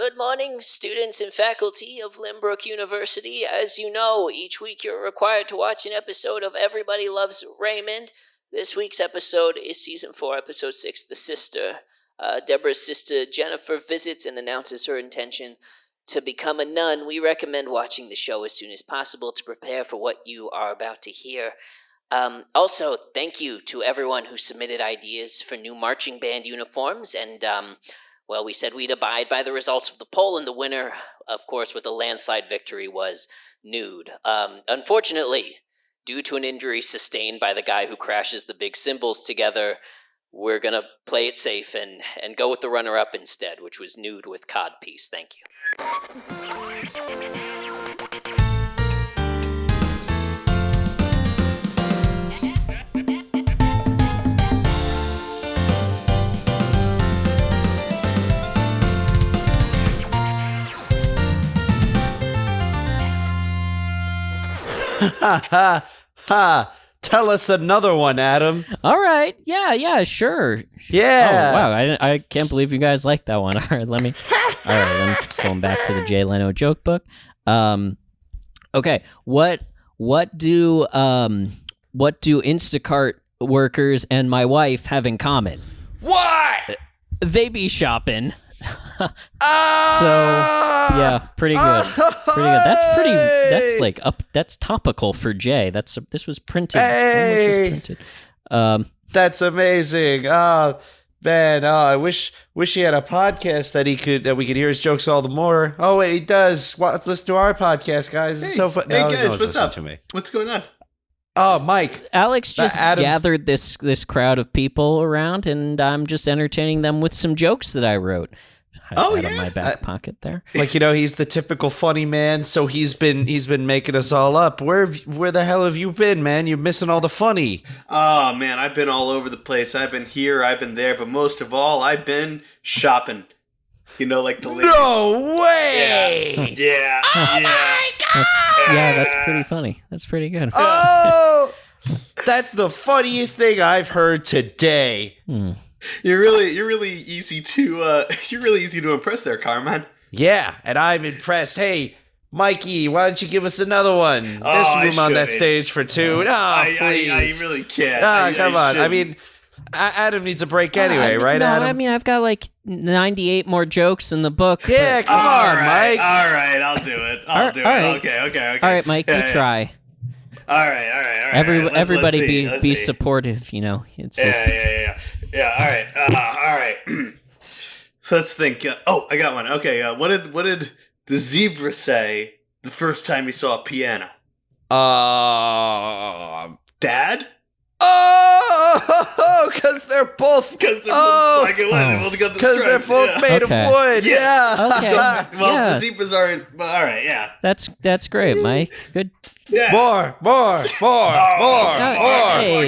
good morning, students and faculty of Limbrook University. As you know, each week you're required to watch an episode of Everybody Loves Raymond. This week's episode is Season 4, Episode 6, The Sister. Deborah's sister, Jennifer, visits and announces her intention to become a nun. We recommend watching the show as soon as possible to prepare for what you are about to hear. Also, thank you to everyone who submitted ideas for new marching band uniforms, and, well, we said we'd abide by the results of the poll, and the winner, of course, with a landslide victory was Nude. Unfortunately, due to an injury sustained by the guy who crashes the big cymbals together, we're gonna play it safe and go with the runner-up instead, which was Nude with Codpiece. Thank you. Ha ha ha! Tell us another one, Adam. All right. Yeah, sure. Yeah. Oh, wow. I can't believe you guys like that one. All right, let me going back to the Jay Leno joke book. Okay. What do Instacart workers and my wife have in common? What? They be shopping. So yeah, pretty good. That's like up. That's topical for Jay. This was printed. Hey, almost as printed. That's amazing. Oh man, I wish he had a podcast that we could hear his jokes all the more. Oh wait, he does. Let's listen to our podcast, guys. It's so fun. Hey No, guys, no, what's up? to me. What's going on? Oh, Mike. Alex just gathered this crowd of people around, and I'm just entertaining them with some jokes that I wrote. Out of my back pocket there. Like, he's the typical funny man, so he's been making us all up. Where the hell have you been, man? You're missing all the funny. Oh man, I've been all over the place. I've been here, I've been there, but most of all, I've been shopping. Like the ladies. No way! Yeah. Oh my God! That's pretty funny. That's pretty good. Oh, that's the funniest thing I've heard today. You're really easy to impress there, Carmine. Yeah, and I'm impressed. Hey, Mikey, why don't you give us another one? There's room on that stage for two. Please. I really can't. Come on. I mean, Adam needs a break anyway, right, Adam? I mean, I've got like 98 more jokes in the book. Yeah, come on, Mike. All right, I'll do it. I'll do it. Right. Okay. All right, Mike, you try. All right. Everybody let's be see. supportive, It's Yeah. All right. So let's think. I got one. Okay. What did the zebra say the first time he saw a piano? Dad? Oh, because they're both black and white. They both got the stripes. Because they're both made of wood. Yeah. Okay. Well, the zebras aren't. All right. Yeah. That's great, Mike. Good. Yeah. More. Hey,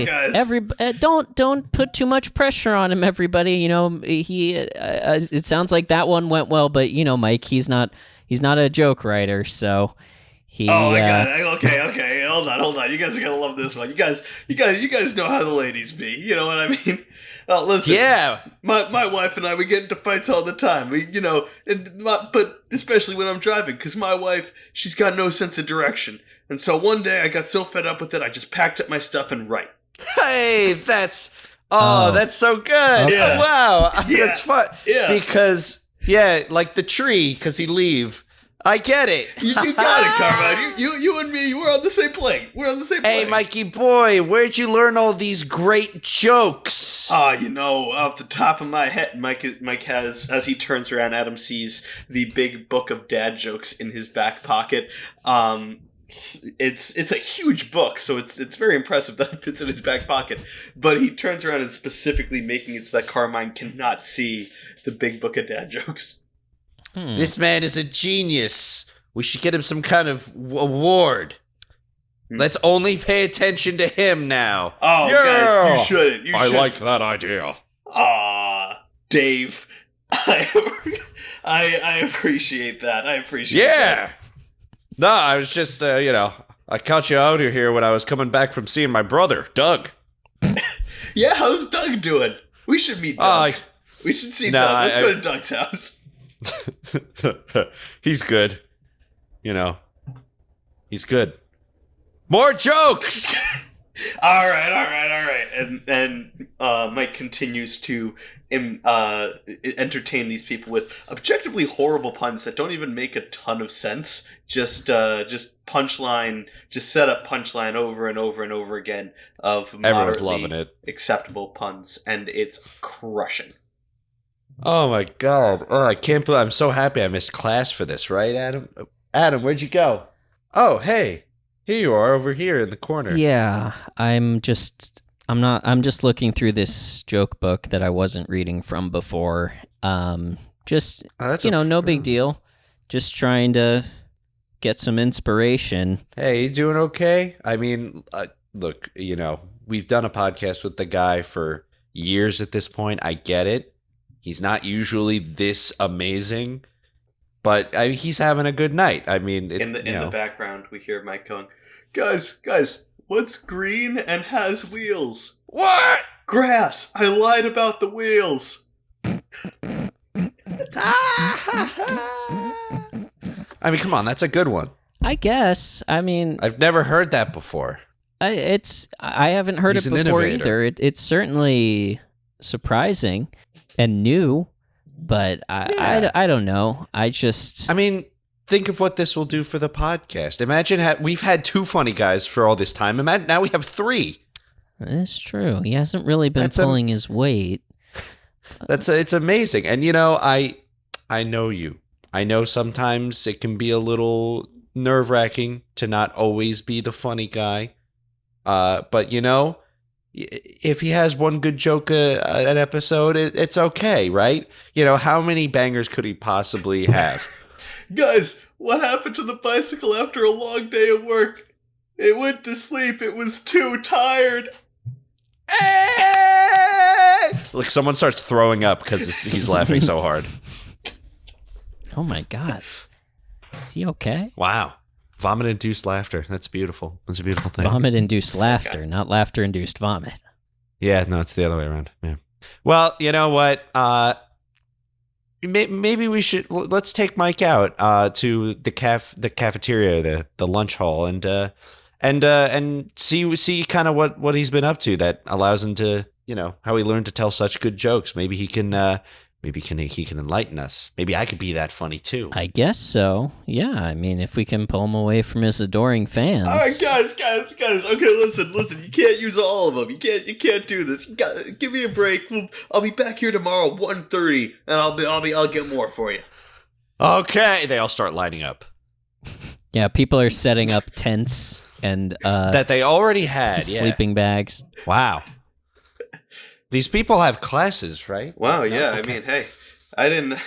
guys. Don't put too much pressure on him, everybody. He. It sounds like that one went well, but Mike, he's not a joke writer, so. I got it. Okay. Hold on. You guys are gonna love this one. You guys know how the ladies be. You know what I mean? Listen. Yeah. My wife and I, we get into fights all the time. But especially when I'm driving, because my wife, she's got no sense of direction. And so one day I got so fed up with it, I just packed up my stuff and write. Hey, that's so good. Yeah. Wow. Yeah. That's fun. Yeah. Because, like the tree, because he leave. I get it. You got it, Carmine. You and me, we're on the same plane. Hey, Mikey boy, where'd you learn all these great jokes? Off the top of my head, Mike has, as he turns around, Adam sees the big book of dad jokes in his back pocket. It's a huge book, so it's very impressive that it fits in his back pocket. But he turns around and specifically making it so that Carmine cannot see the big book of dad jokes. This man is a genius. We should get him some kind of award. Let's only pay attention to him now. Oh, yeah. Guys, you shouldn't. I like that idea. Dave, I appreciate that. Yeah. No, I was just, I caught you out here when I was coming back from seeing my brother, Doug. Yeah, how's Doug doing? We should meet Doug. We should see Doug. Let's go to Doug's house. He's good. You know, he's good. More jokes. All right. And Mike continues to entertain these people with objectively horrible puns that don't even make a ton of sense. Just punchline, just set up punchline over and over and over again of Everyone's moderately loving it. acceptable puns, and it's crushing. Oh my god! Oh, I can't believe I'm so happy I missed class for this. Right, Adam? Adam, where'd you go? Oh, hey, here you are over here in the corner. Yeah, I'm just looking through this joke book that I wasn't reading from before. Just no big deal. Just trying to get some inspiration. Hey, you doing okay? I mean, look, we've done a podcast with the guy for years at this point. I get it. He's not usually this amazing, but he's having a good night. I mean, in the background, we hear Mike going, "Guys, what's green and has wheels? What? Grass. I lied about the wheels." I mean, come on, that's a good one. I guess. I mean, I've never heard that before. I haven't heard He's it an before innovator. either. It's certainly surprising and new, but I don't know. I mean, think of what this will do for the podcast. Imagine we've had 2 funny guys for all this time. Imagine now we have 3. It's true. He hasn't really been pulling his weight. It's amazing. And I know you. I know sometimes it can be a little nerve-wracking to not always be the funny guy. But if he has one good joke an episode, it's okay, right? How many bangers could he possibly have? Guys, what happened to the bicycle after a long day of work? It went to sleep. It was too tired. Hey! Look, someone starts throwing up because he's laughing so hard. Oh my god. Is he okay? Wow. Vomit-induced laughter. That's beautiful. That's a beautiful thing. Vomit-induced laughter, not laughter-induced vomit. Yeah, no, it's the other way around. Yeah. Well, you know what? Maybe we should let's take Mike out to the cafeteria, the lunch hall, and see kind of what he's been up to that allows him to how he learned to tell such good jokes. Maybe he can he can enlighten us. Maybe I could be that funny too. I guess so. Yeah, I mean, if we can pull him away from his adoring fans. All right, guys. Okay, listen. You can't use all of them. You can't do this. Give me a break. I'll be back here tomorrow, 1:30, and I'll get more for you. Okay, they all start lining up. Yeah, people are setting up tents and that they already had. Sleeping bags. Wow. These people have classes, right? Wow, yeah. Okay. I mean, hey, I didn't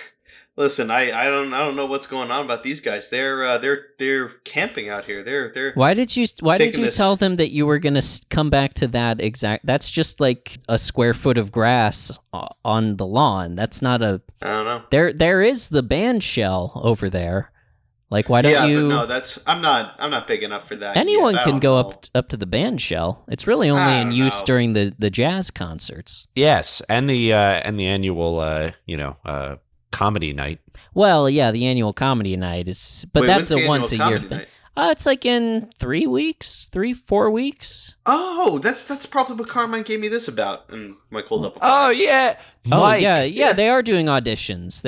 listen. I don't know what's going on about these guys. They're camping out here. They're Why did you this- tell them that you were going to come back to that exact? That's just like a square foot of grass on the lawn. That's not a. I don't know. There is the band shell over there. Like, why don't you? But no, I'm not big enough for that. Anyone yet. can go up to the band shell. It's really only in use know. during the jazz concerts. Yes, and the annual comedy night. Well, yeah, the annual comedy night is, but Wait, that's when's the a once a annual year comedy thing. night? It's like in 4 weeks. Oh, that's probably what Carmine gave me this about. And Mike holds up. Oh yeah, Mike. Oh yeah, they are doing auditions.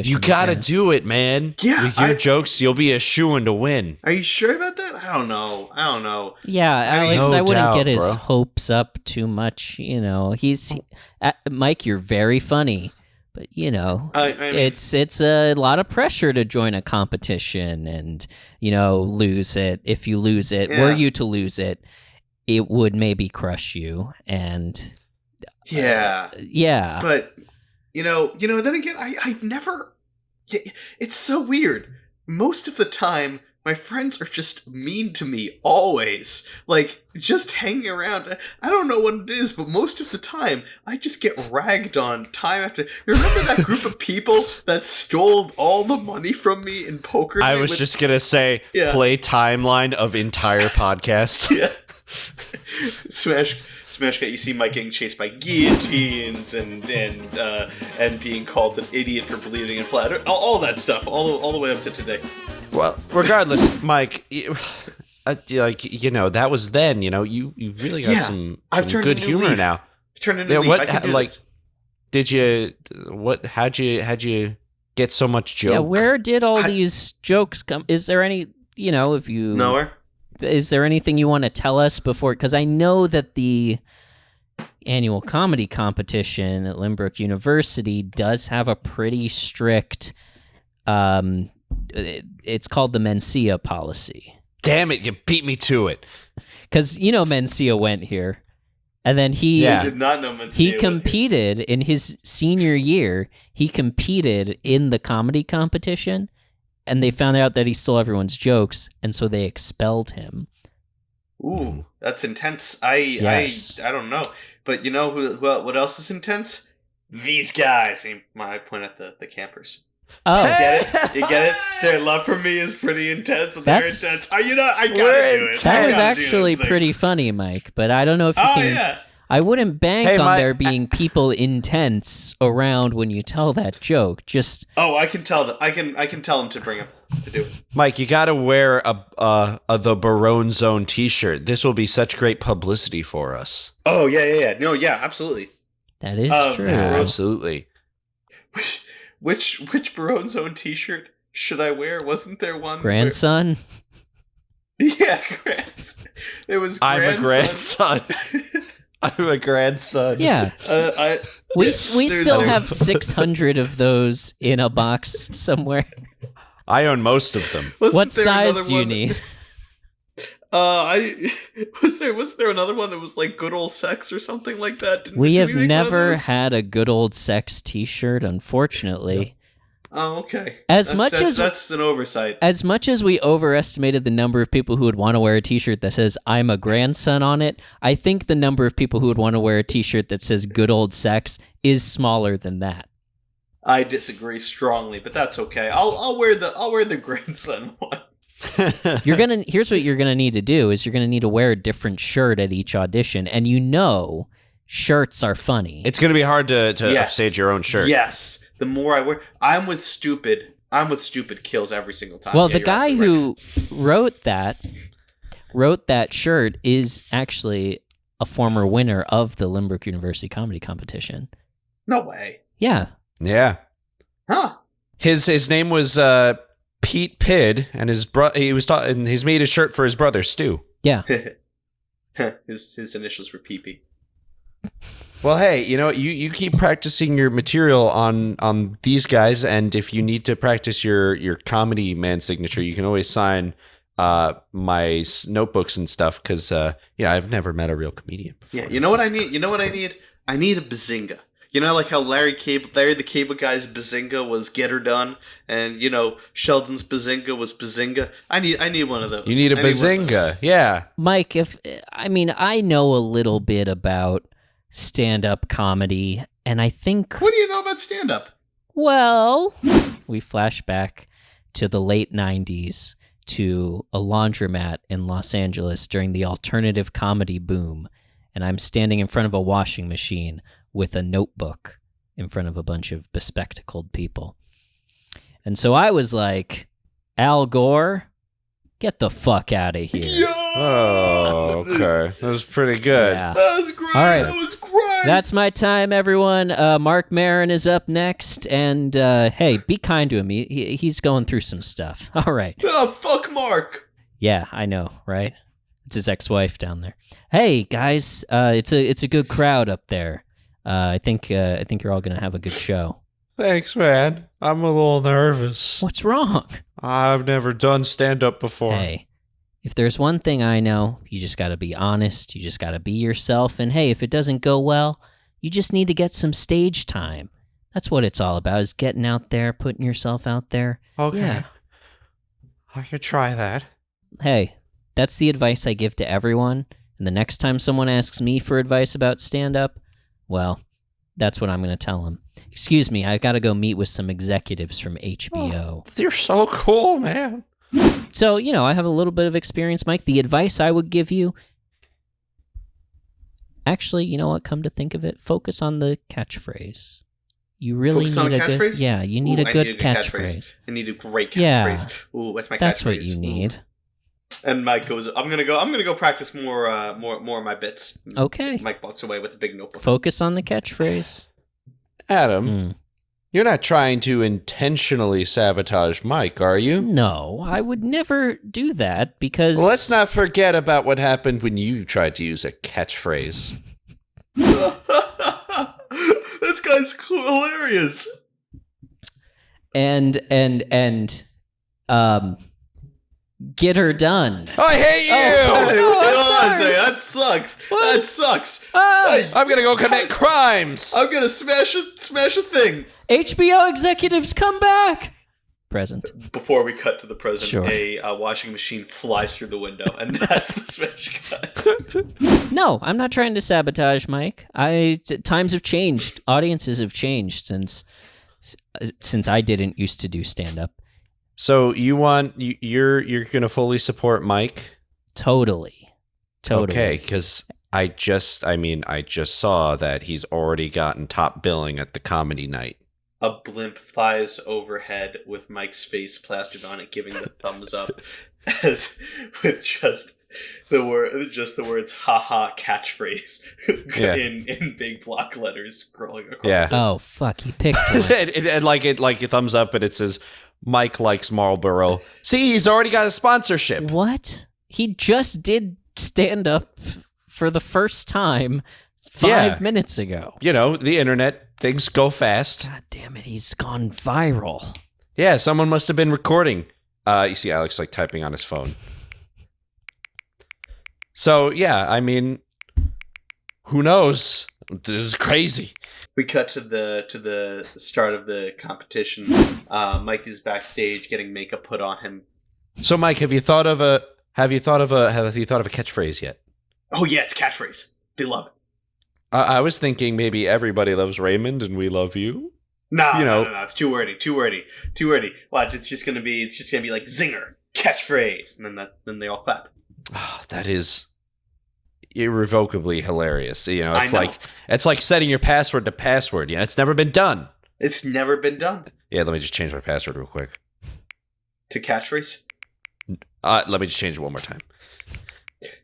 You gotta do it, man. Yeah, with your jokes, you'll be a shoo-in to win. Are you sure about that? I don't know. Yeah, Alex, No I wouldn't doubt, get his bro. hopes up too much. Mike, you're very funny, but I mean, it's a lot of pressure to join a competition and lose it. If you lose it, were you to lose it, it would maybe crush you. And Yeah. yeah, But then again, I've never. It's so weird. Most of the time, my friends are just mean to me. Always, like just hanging around. I don't know what it is, but most of the time, I just get ragged on time after. You remember that group of people that stole all the money from me in poker? I night was with- just gonna say, play timeline of entire podcast. Yeah. Smash Cut, you see Mike getting chased by guillotines and being called an idiot for believing in flat Earth. All that stuff, all the way up to today. Well, regardless, Mike, that was then. You really got some good humor now. Turned into leaf. I can do this. Did you? How'd you get so much joke? Yeah, where did all these jokes come? Is there any? If you nowhere. Is there anything you want to tell us before? Because I know that the annual comedy competition at Lynbrook University does have a pretty strict. It's called the Mencia policy. Damn it! You beat me to it. Because Mencia went here, and then I did not know Mencia. He competed in his senior year. He competed in the comedy competition. And they found out that he stole everyone's jokes, and so they expelled him. Ooh, that's intense. I don't know, but what else is intense? These guys. I point at the campers. Oh, you get it. Their love for me is pretty intense, and they're intense. I gotta do it. That was actually pretty funny, Mike. But I don't know if you can. Yeah. I wouldn't bank on there being people intense around when you tell that joke. Just I can tell that I can tell them to bring them to do it. Mike, you got to wear the Barone Zone T-shirt. This will be such great publicity for us. Oh yeah. No, yeah, absolutely. That is true. Absolutely. Which Barone Zone T-shirt should I wear? Wasn't there one? Grandson. Yeah, grandson. It was. I'm a grandson. I'm a grandson. Yeah. We still have 600 of those in a box somewhere. I own most of them. What size do you need? Was there another one that was like good old sex or something like that? We have never had a good old sex T-shirt, unfortunately. Oh, okay. That's an oversight. As much as we overestimated the number of people who would want to wear a T-shirt that says "I'm a grandson" on it, I think the number of people who would want to wear a T-shirt that says "Good old sex" is smaller than that. I disagree strongly, but that's okay. I'll wear the grandson one. Here's what you're gonna need to do is you're gonna need to wear a different shirt at each audition, and shirts are funny. It's gonna be hard to upstage your own shirt. Yes. The more I wear, I'm with stupid kills every single time. Well, the guy who wrote that shirt is actually a former winner of the Lynbrook University Comedy Competition. No way. Yeah. Yeah. Huh. His name was Pete Pidd, and he's made a shirt for his brother Stu. Yeah. his initials were PP. Well, hey, you keep practicing your material on these guys, and if you need to practice your comedy man signature, you can always sign my notebooks and stuff, because I've never met a real comedian before. Yeah, you know what I need? I need a bazinga. Like how Larry the Cable Guy's bazinga was get her done, and Sheldon's bazinga was bazinga. I need one of those. You need a bazinga, yeah. Mike, I know a little bit about stand-up comedy, and I think... What do you know about stand-up? Well, we flash back to the late 90s to a laundromat in Los Angeles during the alternative comedy boom, and I'm standing in front of a washing machine with a notebook in front of a bunch of bespectacled people. And so I was like, Al Gore, get the fuck out of here. Yo! Oh, okay. That was pretty good. Yeah. That was great. All right. That was great. That's my time, everyone. Mark Maron is up next. And, hey, be kind to him. He's going through some stuff. All right. Oh, fuck Mark. Yeah, I know, right? It's his ex-wife down there. Hey, guys, it's a good crowd up there. I think you're all going to have a good show. Thanks, man. I'm a little nervous. What's wrong? I've never done stand-up before. Hey, if there's one thing I know, you just got to be honest. You just got to be yourself. And hey, if it doesn't go well, you just need to get some stage time. That's what it's all about, is getting out there, putting yourself out there. Okay. Yeah. I could try that. Hey, that's the advice I give to everyone. And the next time someone asks me for advice about stand-up, well, that's what I'm going to tell them. Excuse me, I got to go meet with some executives from HBO. Oh, you're so cool, man. So, I have a little bit of experience, Mike. The advice I would give you, Actually, you know what? Come to think of it, focus on the catchphrase. You really Focus on need the a catchphrase? good, yeah. You need a good catchphrase. I need a great catchphrase. Yeah. Ooh, what's my catchphrase? That's what you need. And Mike goes, I'm gonna go practice more of my bits. Okay. Mike walks away with the big notebook. Focus on the catchphrase. Adam, you're not trying to intentionally sabotage Mike, are you? No, I would never do that because... Well, let's not forget about what happened when you tried to use a catchphrase. This guy's hilarious. And get her done. I hate you! That sucks. What? That sucks. I'm gonna go commit crimes. I'm gonna smash a thing. HBO executives, come back! Present. Before we cut to the present, Sure. a washing machine flies through the window, and that's the smash cut. No, I'm not trying to sabotage Mike. Times have changed. Audiences have changed since I didn't used to do stand-up. So you're gonna fully support Mike? Totally. Okay, because I just saw that he's already gotten top billing at the comedy night. A blimp flies overhead with Mike's face plastered on it, giving the thumbs up, as with just the words "haha" catchphrase in big block letters scrolling across. Yeah. It. Oh fuck! He picked one. and like it thumbs up, and it says Mike likes Marlboro. See, he's already got a sponsorship. What? He just did stand up for the first time 5 minutes ago. You know, the internet, things go fast. God damn it, he's gone viral. Yeah, someone must have been recording. You see Alex like typing on his phone. So, yeah, I mean, who knows? This is crazy. We cut to the start of the competition. Mike is backstage getting makeup put on him. So, Mike, have you thought of a catchphrase yet? Oh yeah, it's catchphrase. They love it. I was thinking maybe everybody loves Raymond and we love you. No, it's too wordy. Watch, it's just gonna be like zinger, catchphrase, and then they all clap. Oh, that is irrevocably hilarious. You know, I know. it's like setting your password to password. You know, it's never been done. It's never been done. Yeah, let me just change my password real quick. To catchphrase. Let me just change it one more time.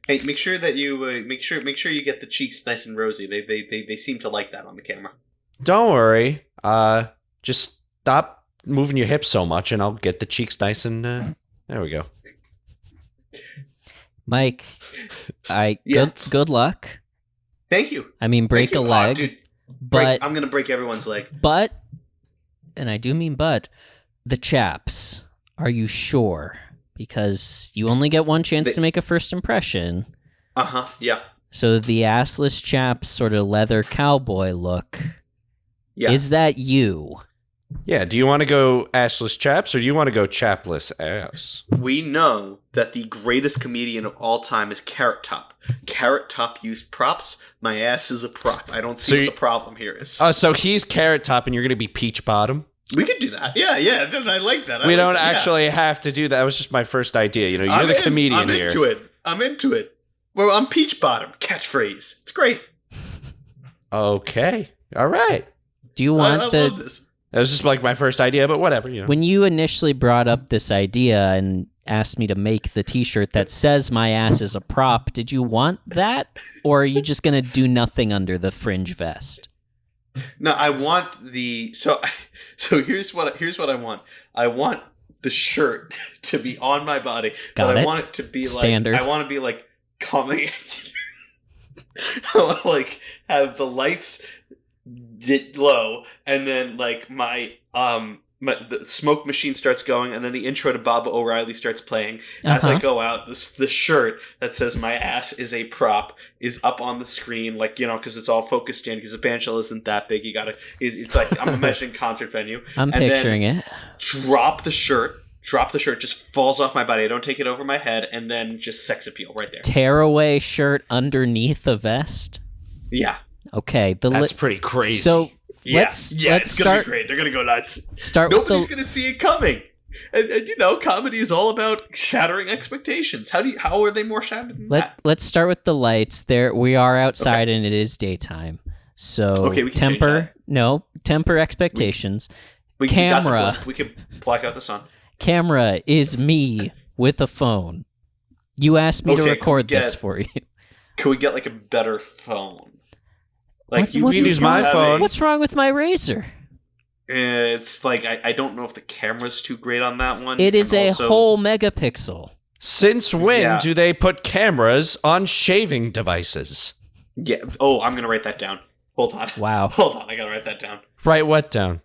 Hey, make sure that you make sure you get the cheeks nice and rosy. They seem to like that on the camera. Don't worry. Just stop moving your hips so much, and I'll get the cheeks nice and. There we go. Mike, good luck. Thank you. I mean, break a leg, dude, but I'm gonna break everyone's leg. But, and I do mean but, the chaps. Are you sure? Because you only get one chance to make a first impression. Yeah. So the assless chaps, sort of leather cowboy look. Yeah. Is that you? Yeah. Do you want to go assless chaps or do you want to go chapless ass? We know that the greatest comedian of all time is Carrot Top. Carrot Top used props. My ass is a prop. I don't see what the problem here is. So he's Carrot Top and you're going to be Peach Bottom? We could do that. Yeah. I like that. We don't actually have to do that. That was just my first idea. You know, you're the comedian here. I'm into it. Well, I'm Peach Bottom. Catchphrase. It's great. Okay. All right. Do you want I love this. That was just like my first idea, but whatever. You know. When you initially brought up this idea and asked me to make the T-shirt that says "My ass is a prop," did you want that, or are you just gonna do nothing under the fringe vest? No, I want the so here's what I want. I want the shirt to be on my body, but I want it to be standard. I want to be like coming. I want to like have the lights low, and then like the smoke machine starts going, and then the intro to Baba O'Reilly starts playing. As I go out, the shirt that says "My ass is a prop" is up on the screen, like, you know, because it's all focused in, because the band shell isn't that big. It's like I'm imagining concert venue. I'm picturing it. Drop the shirt, just falls off my body. I don't take it over my head, and then just sex appeal right there. Tearaway shirt underneath the vest? Yeah. Okay. That's pretty crazy. So Let's it's gonna be great. They're gonna go nuts. Nobody's gonna see it coming. And comedy is all about shattering expectations. How are they more shattered than that? Let's start with the lights. We are outside and it is daytime. So okay, we can temper expectations. We Camera. We can black out the sun. Camera is me with a phone. You asked me to record this for you. Can we get like a better phone? Like you can use my phone. What's wrong with my Razor? It's like I don't know if the camera's too great on that one. It is a whole megapixel. Since when do they put cameras on shaving devices? Yeah. Oh, I'm gonna write that down. Hold on. Wow. Hold on. I gotta write that down. Write what down?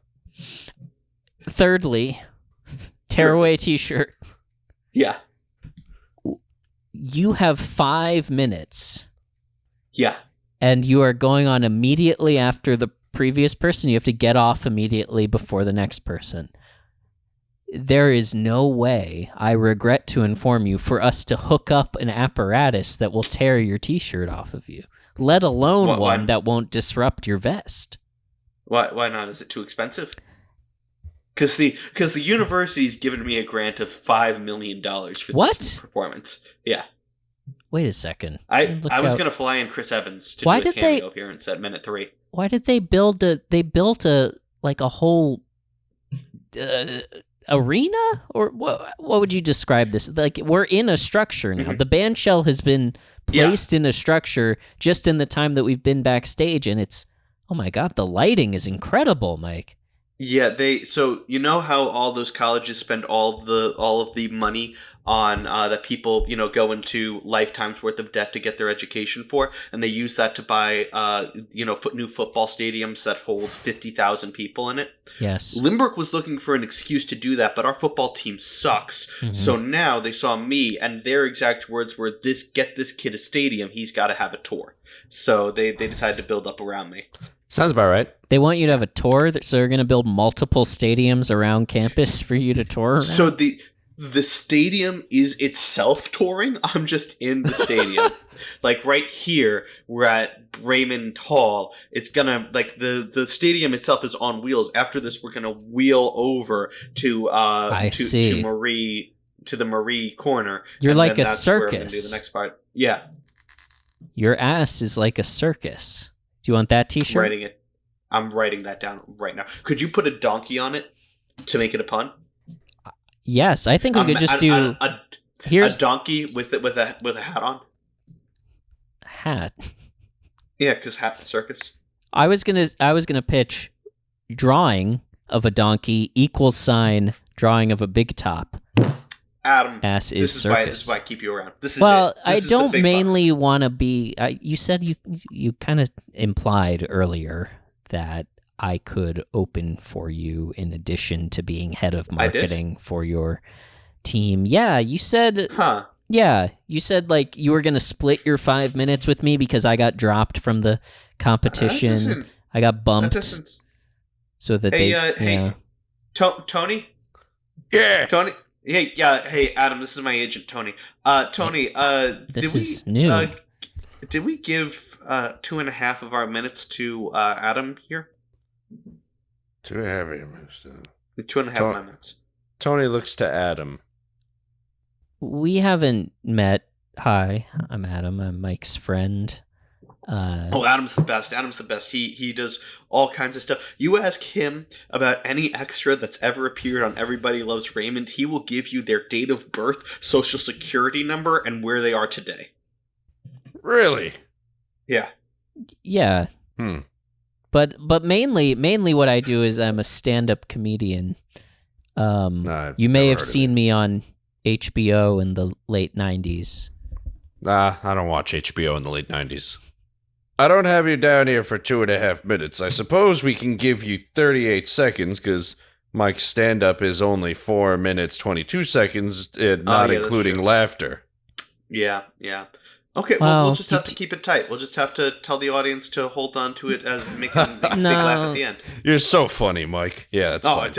Thirdly, tearaway T-shirt. Yeah. You have 5 minutes. Yeah. And you are going on immediately after the previous person. You have to get off immediately before the next person. There is no way, I regret to inform you, for us to hook up an apparatus that will tear your T-shirt off of you, let alone one that won't disrupt your vest. Why not? Is it too expensive? Because the university's given me a grant of $5 million for this performance. Yeah. Wait a second. I was going to fly in Chris Evans to do a cameo appearance at minute 3. Why did they build a whole arena? Or what would you describe this? Like, we're in a structure now. The band shell has been placed in a structure just in the time that we've been backstage, and it's, oh my God, the lighting is incredible, Mike. Yeah, so you know how all those colleges spend all of the money on that people go into lifetimes worth of debt to get their education for, and they use that to buy new football stadiums that hold 50,000 people in it. Yes, Limerick was looking for an excuse to do that, but our football team sucks. Mm-hmm. So now they saw me, and their exact words were, "Get this kid a stadium. He's got to have a tour." So they decided to build up around me. Sounds about right. They want you to have a tour, so they're going to build multiple stadiums around campus for you to tour around? So the stadium is itself touring. I'm just in the stadium. Like right here, we're at Raymond Hall. It's gonna, like, the stadium itself is on wheels. After this, we're gonna wheel over to the Marie corner. You're like a circus. Where I'm gonna do the next part. Yeah. Your ass is like a circus. Do you want that T-shirt? I'm writing that down right now. Could you put a donkey on it to make it a pun? Yes, I think we could just do a donkey with a hat on. Hat. Yeah, because hat circus. I was gonna pitch drawing of a donkey = drawing of a big top. Adam, ass is this is circus. This is why I keep you around. This is I don't mainly want to be. You said you kind of implied earlier that I could open for you in addition to being head of marketing for your team. Yeah, you said. Huh. Yeah, you said like you were gonna split your 5 minutes with me because I got dropped from the competition. I got bumped. So that hey, Tony. Yeah, Tony. Hey, hey, Adam, this is my agent, Tony. Tony, this is new. Did we give 2.5 of our minutes to Adam here? 2.5 minutes. 2.5 of my minutes. Tony looks to Adam. We haven't met. Hi, I'm Adam. I'm Mike's friend. Adam's the best. Adam's the best. He does all kinds of stuff. You ask him about any extra that's ever appeared on Everybody Loves Raymond, he will give you their date of birth, social security number, and where they are today. Really? Yeah. Yeah. But mainly what I do is I'm a stand-up comedian. You may have seen me on HBO in the late 90s. I don't watch HBO in the late 90s. I don't have you down here for 2.5 minutes. I suppose we can give you 38 seconds, because Mike's stand-up is only 4 minutes, 22 seconds, not including laughter. Yeah. Okay, well, we'll just have to keep it tight. We'll just have to tell the audience to hold on to it as make a big laugh at the end. You're so funny, Mike. Yeah, that's fine.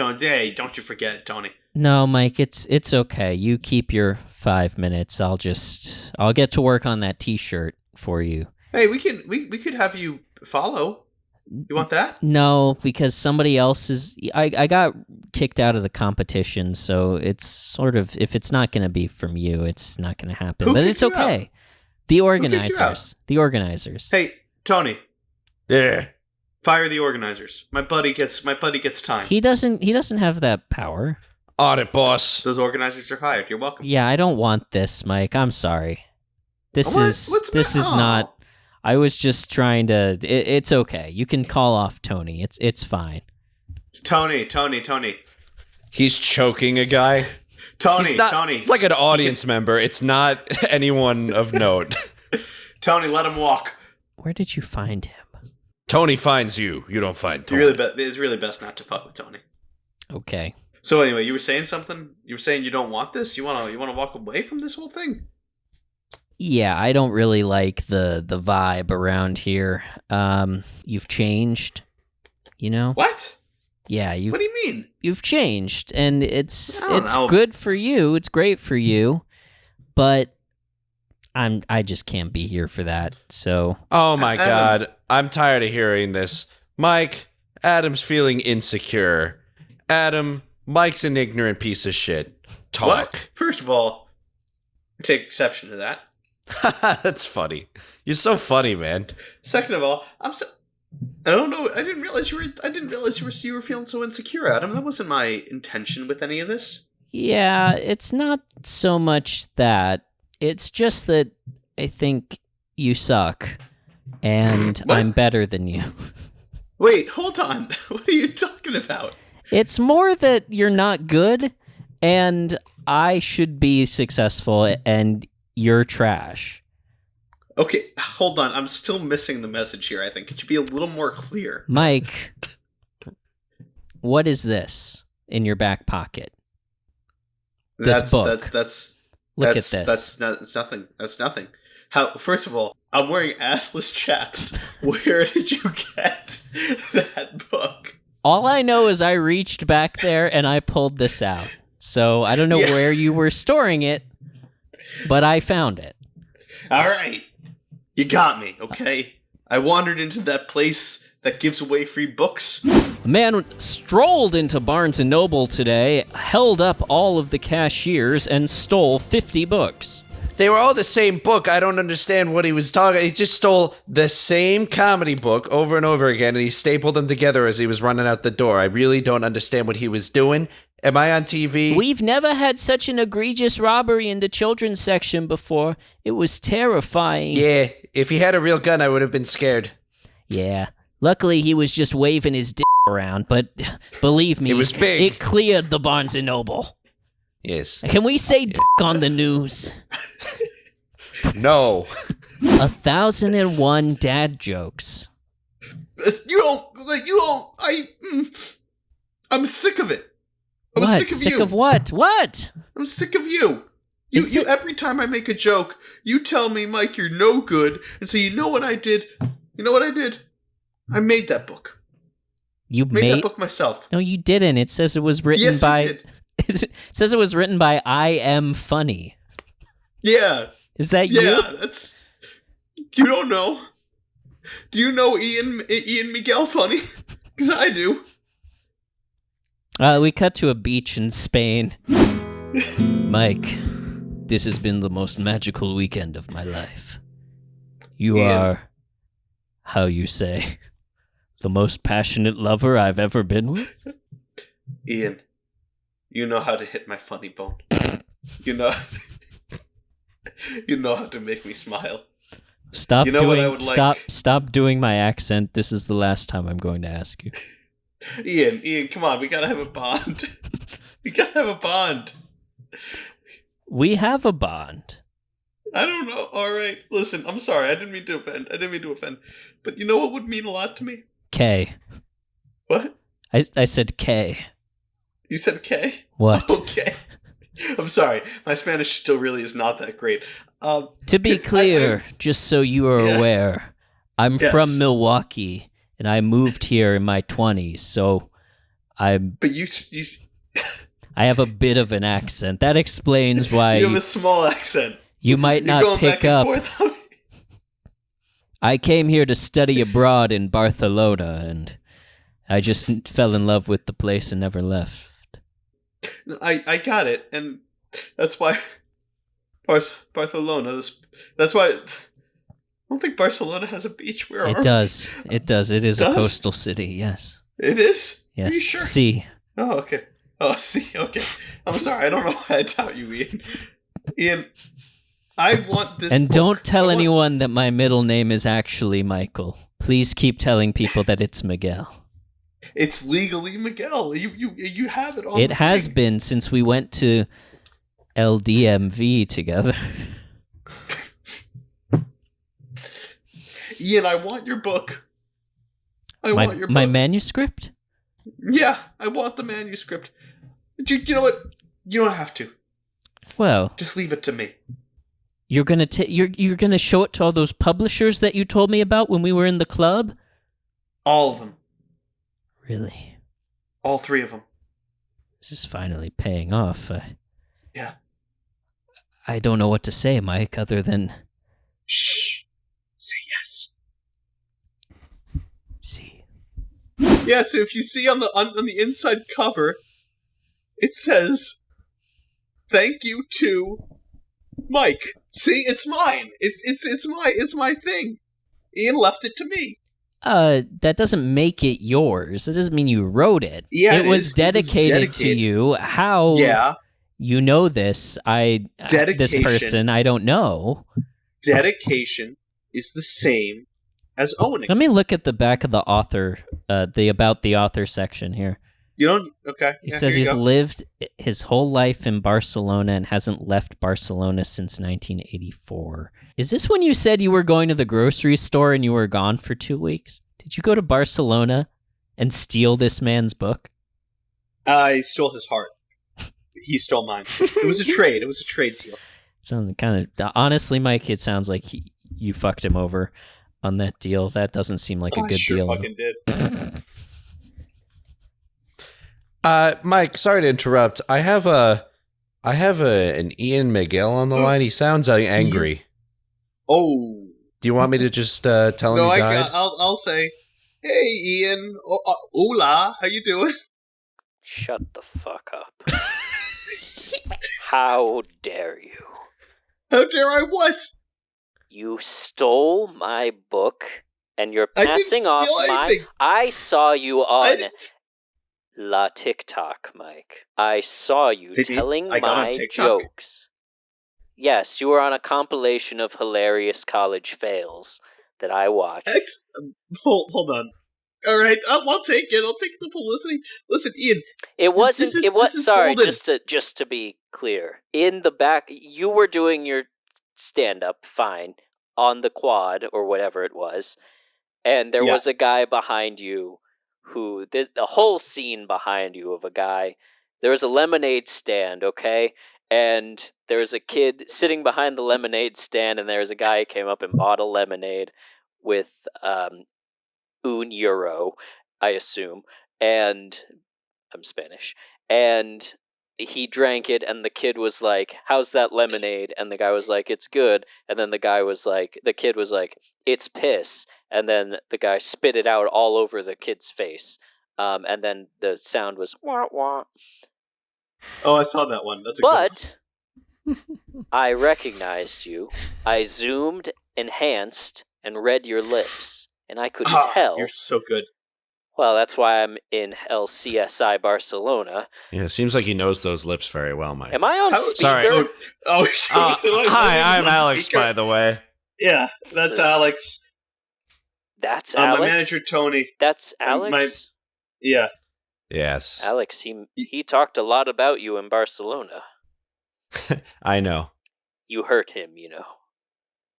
Don't you forget, Tony. No, Mike, it's okay. You keep your 5 minutes. I'll get to work on that T-shirt for you. Hey, we could have you follow. You want that? No, because somebody else is... I got kicked out of the competition, so it's sort of... If it's not going to be from you, it's not going to happen. But it's okay. The organizers. The organizers. Hey, Tony. Yeah. Fire the organizers. My buddy gets time. He doesn't have that power. On it, boss. Those organizers are fired. You're welcome. Yeah, I don't want this, Mike. I'm sorry. This is not... I was just trying to... It's okay. You can call off Tony. It's fine. Tony. He's choking a guy. Tony. It's like an audience member. It's not anyone of note. Tony, let him walk. Where did you find him? Tony finds you. You don't find Tony. It's really best not to fuck with Tony. Okay. So anyway, you were saying something? You were saying you don't want this? You want to walk away from this whole thing? Yeah, I don't really like the vibe around here. You've changed, you know? What? Yeah, What do you mean? You've changed, and it's know. good for you. It's great for you, but I just can't be here for that. So. Oh my God, I'm tired of hearing this. Mike, Adam's feeling insecure. Adam, Mike's an ignorant piece of shit. Talk. What? First of all, I take exception to that. That's funny. You're so funny, man. Second of all, I don't know. I didn't realize you were feeling so insecure, Adam. That wasn't my intention with any of this. Yeah, it's not so much that. It's just that I think you suck, and What? I'm better than you. Wait, hold on. What are you talking about? It's more that you're not good, and I should be successful, and you're trash. Okay, hold on. I'm still missing the message here, I think. Could you be a little more clear? Mike, what is this in your back pocket? This book. Look at this. That's nothing. That's nothing. First of all, I'm wearing assless chaps. Where did you get that book? All I know is I reached back there and I pulled this out. So I don't know where you were storing it, but I found it. All right. You got me, okay? I wandered into that place that gives away free books. A man strolled into Barnes & Noble today, held up all of the cashiers, and stole 50 books. They were all the same book. I don't understand what he was talking. He just stole the same comedy book over and over again, and he stapled them together as he was running out the door. I really don't understand what he was doing. Am I on TV? We've never had such an egregious robbery in the children's section before. It was terrifying. Yeah, if he had a real gun, I would have been scared. Yeah. Luckily, he was just waving his dick around, but believe me, it was big. It cleared the Barnes & Noble. Yes. Can we say dick on the news? No. 1,001 dad jokes. I'm sick of it. I'm what? sick of sick you. Of what? What? I'm sick of you. Every time I make a joke, you tell me, Mike, you're no good, and so you know what I did? You know what I did? I made that book. You made that book myself. No, you didn't. It says it was written by... Yes, you did. It says it was written by I Am Funny. Yeah. Is that you? Yeah, that's... You don't know. Do you know Ian Miguel Funny? Because I do. We cut to a beach in Spain. Mike, this has been the most magical weekend of my life. You are, how you say, the most passionate lover I've ever been with? Ian, you know how to hit my funny bone. You know how to make me smile. Stop doing my accent. This is the last time I'm going to ask you. Ian, come on. We gotta have a bond. We gotta have a bond. We have a bond. I don't know. All right. Listen, I'm sorry. I didn't mean to offend. But you know what would mean a lot to me? K. What? I said K. You said K? What? Okay. I'm sorry. My Spanish still really is not that great. To be clear, just so you are aware, I'm from Milwaukee, and I moved here in my 20s, so But you I have a bit of an accent. That explains why... You have a small accent. You might not pick up... I came here to study abroad in Barcelona, and I just fell in love with the place and never left. I got it, and that's why Barcelona. That's why I don't think Barcelona has a beach. Where it does. It does. It is a coastal city. Yes. It is. Yes. Are you sure? See. Oh, okay. Oh, see. Okay. I'm sorry. I don't know why I doubt you, Ian. Ian, I want this. And book. don't tell anyone that my middle name is actually Michael. Please keep telling people that it's Miguel. It's legally Miguel. You have it on. It has been since we went to LDMV together. Ian, I want your book. I want your book. My manuscript? Yeah, I want the manuscript. You know what? You don't have to. Well, just leave it to me. You're gonna show it to all those publishers that you told me about when we were in the club? All of them. Really? All 3 of them. This is finally paying off. Yeah. I don't know what to say, Mike, other than... Shh. Say yes. See. Yeah, so if you see on the inside cover, it says, "Thank you to Mike." See, it's mine. It's my thing. Ian left it to me. That doesn't make it yours. It doesn't mean you wrote it. Yeah, it was dedicated to you. How? Yeah. You know this. This person, I don't know. Dedication is the same as owning. Let me look at the back of the author, the about the author section here. You don't? Okay. He says he's lived his whole life in Barcelona and hasn't left Barcelona since 1984. Is this when you said you were going to the grocery store and you were gone for 2 weeks? Did you go to Barcelona and steal this man's book? I stole his heart. He stole mine. It was a trade. It was a trade deal. Sounds kind of... Honestly, Mike, it sounds like you fucked him over on that deal. That doesn't seem like a good deal. I sure fucking did. Mike, sorry to interrupt. I have an Ian Miguel on the line. He sounds angry. Oh. Do you want me to just tell him you died? I'll say, "Hey, Ian. Hola. How you doing?" Shut the fuck up. How dare you? How dare I what? You stole my book, and you're passing off anything. I saw you on La TikTok, Mike. I saw you telling my jokes. Yes, you were on a compilation of hilarious college fails that I watched. Hold on. All right, I'll take it. I'll take the publicity. Listen, Ian. It wasn't. Sorry, golden. just to be clear. In the back, you were doing your stand-up, fine, on the quad or whatever it was, and there was a guy behind you who the whole scene behind you of a guy. There was a lemonade stand, okay, and there was a kid sitting behind the lemonade stand, and there was a guy who came up and bought a lemonade with €1, I assume, and I'm Spanish, and he drank it, and the kid was like, "How's that lemonade?" And the guy was like, "It's good." And then the kid was like, "It's piss." And then the guy spit it out all over the kid's face. And then the sound was wah wah. Oh, I saw that one. That's a good one. I recognized you. I zoomed, enhanced, and read your lips, and I could tell. You're so good. Well, that's why I'm in LCSI Barcelona. Yeah, it seems like he knows those lips very well, Mike. Am I on speaker? Sorry. Hi, I'm Alex, speaker. by the way. Yeah, that's Alex. That's Alex? My manager, Tony. That's Alex? Yeah. Yes. Alex, he talked a lot about you in Barcelona. I know. You hurt him, you know.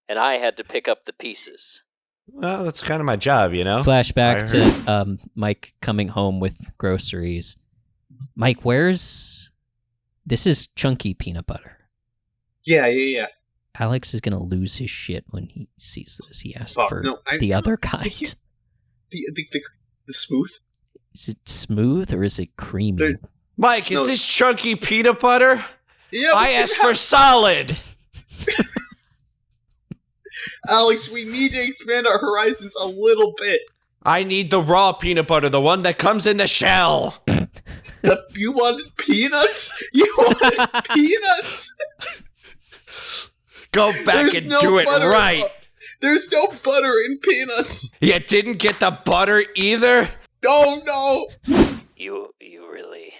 And I had to pick up the pieces. Well, that's kind of my job, you know? Flashback to Mike coming home with groceries. Mike, this is chunky peanut butter. Yeah. Alex is going to lose his shit when he sees this. He asked for the other kind. The smooth? Is it smooth or is it creamy? Mike, is this chunky peanut butter? Yeah, I asked for solid. Alex, we need to expand our horizons a little bit. I need the raw peanut butter, the one that comes in the shell. You wanted peanuts? You wanted peanuts? Go back and do it right. There's no butter in peanuts. You didn't get the butter either? Oh, no. You really...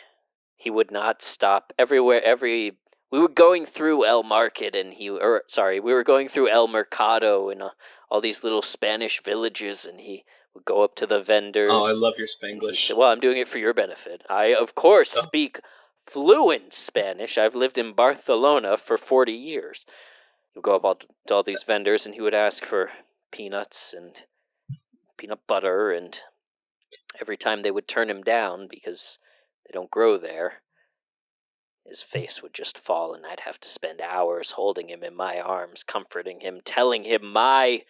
He would not stop everywhere, we were going through El Market and we were going through El Mercado and all these little Spanish villages, and he would go up to the vendors. Oh, I love your Spanglish. Well, I'm doing it for your benefit. I, of course, speak fluent Spanish. I've lived in Barcelona for 40 years. He would go up to all these vendors, and he would ask for peanuts and peanut butter, and every time they would turn him down because they don't grow there, his face would just fall, and I'd have to spend hours holding him in my arms, comforting him, telling him my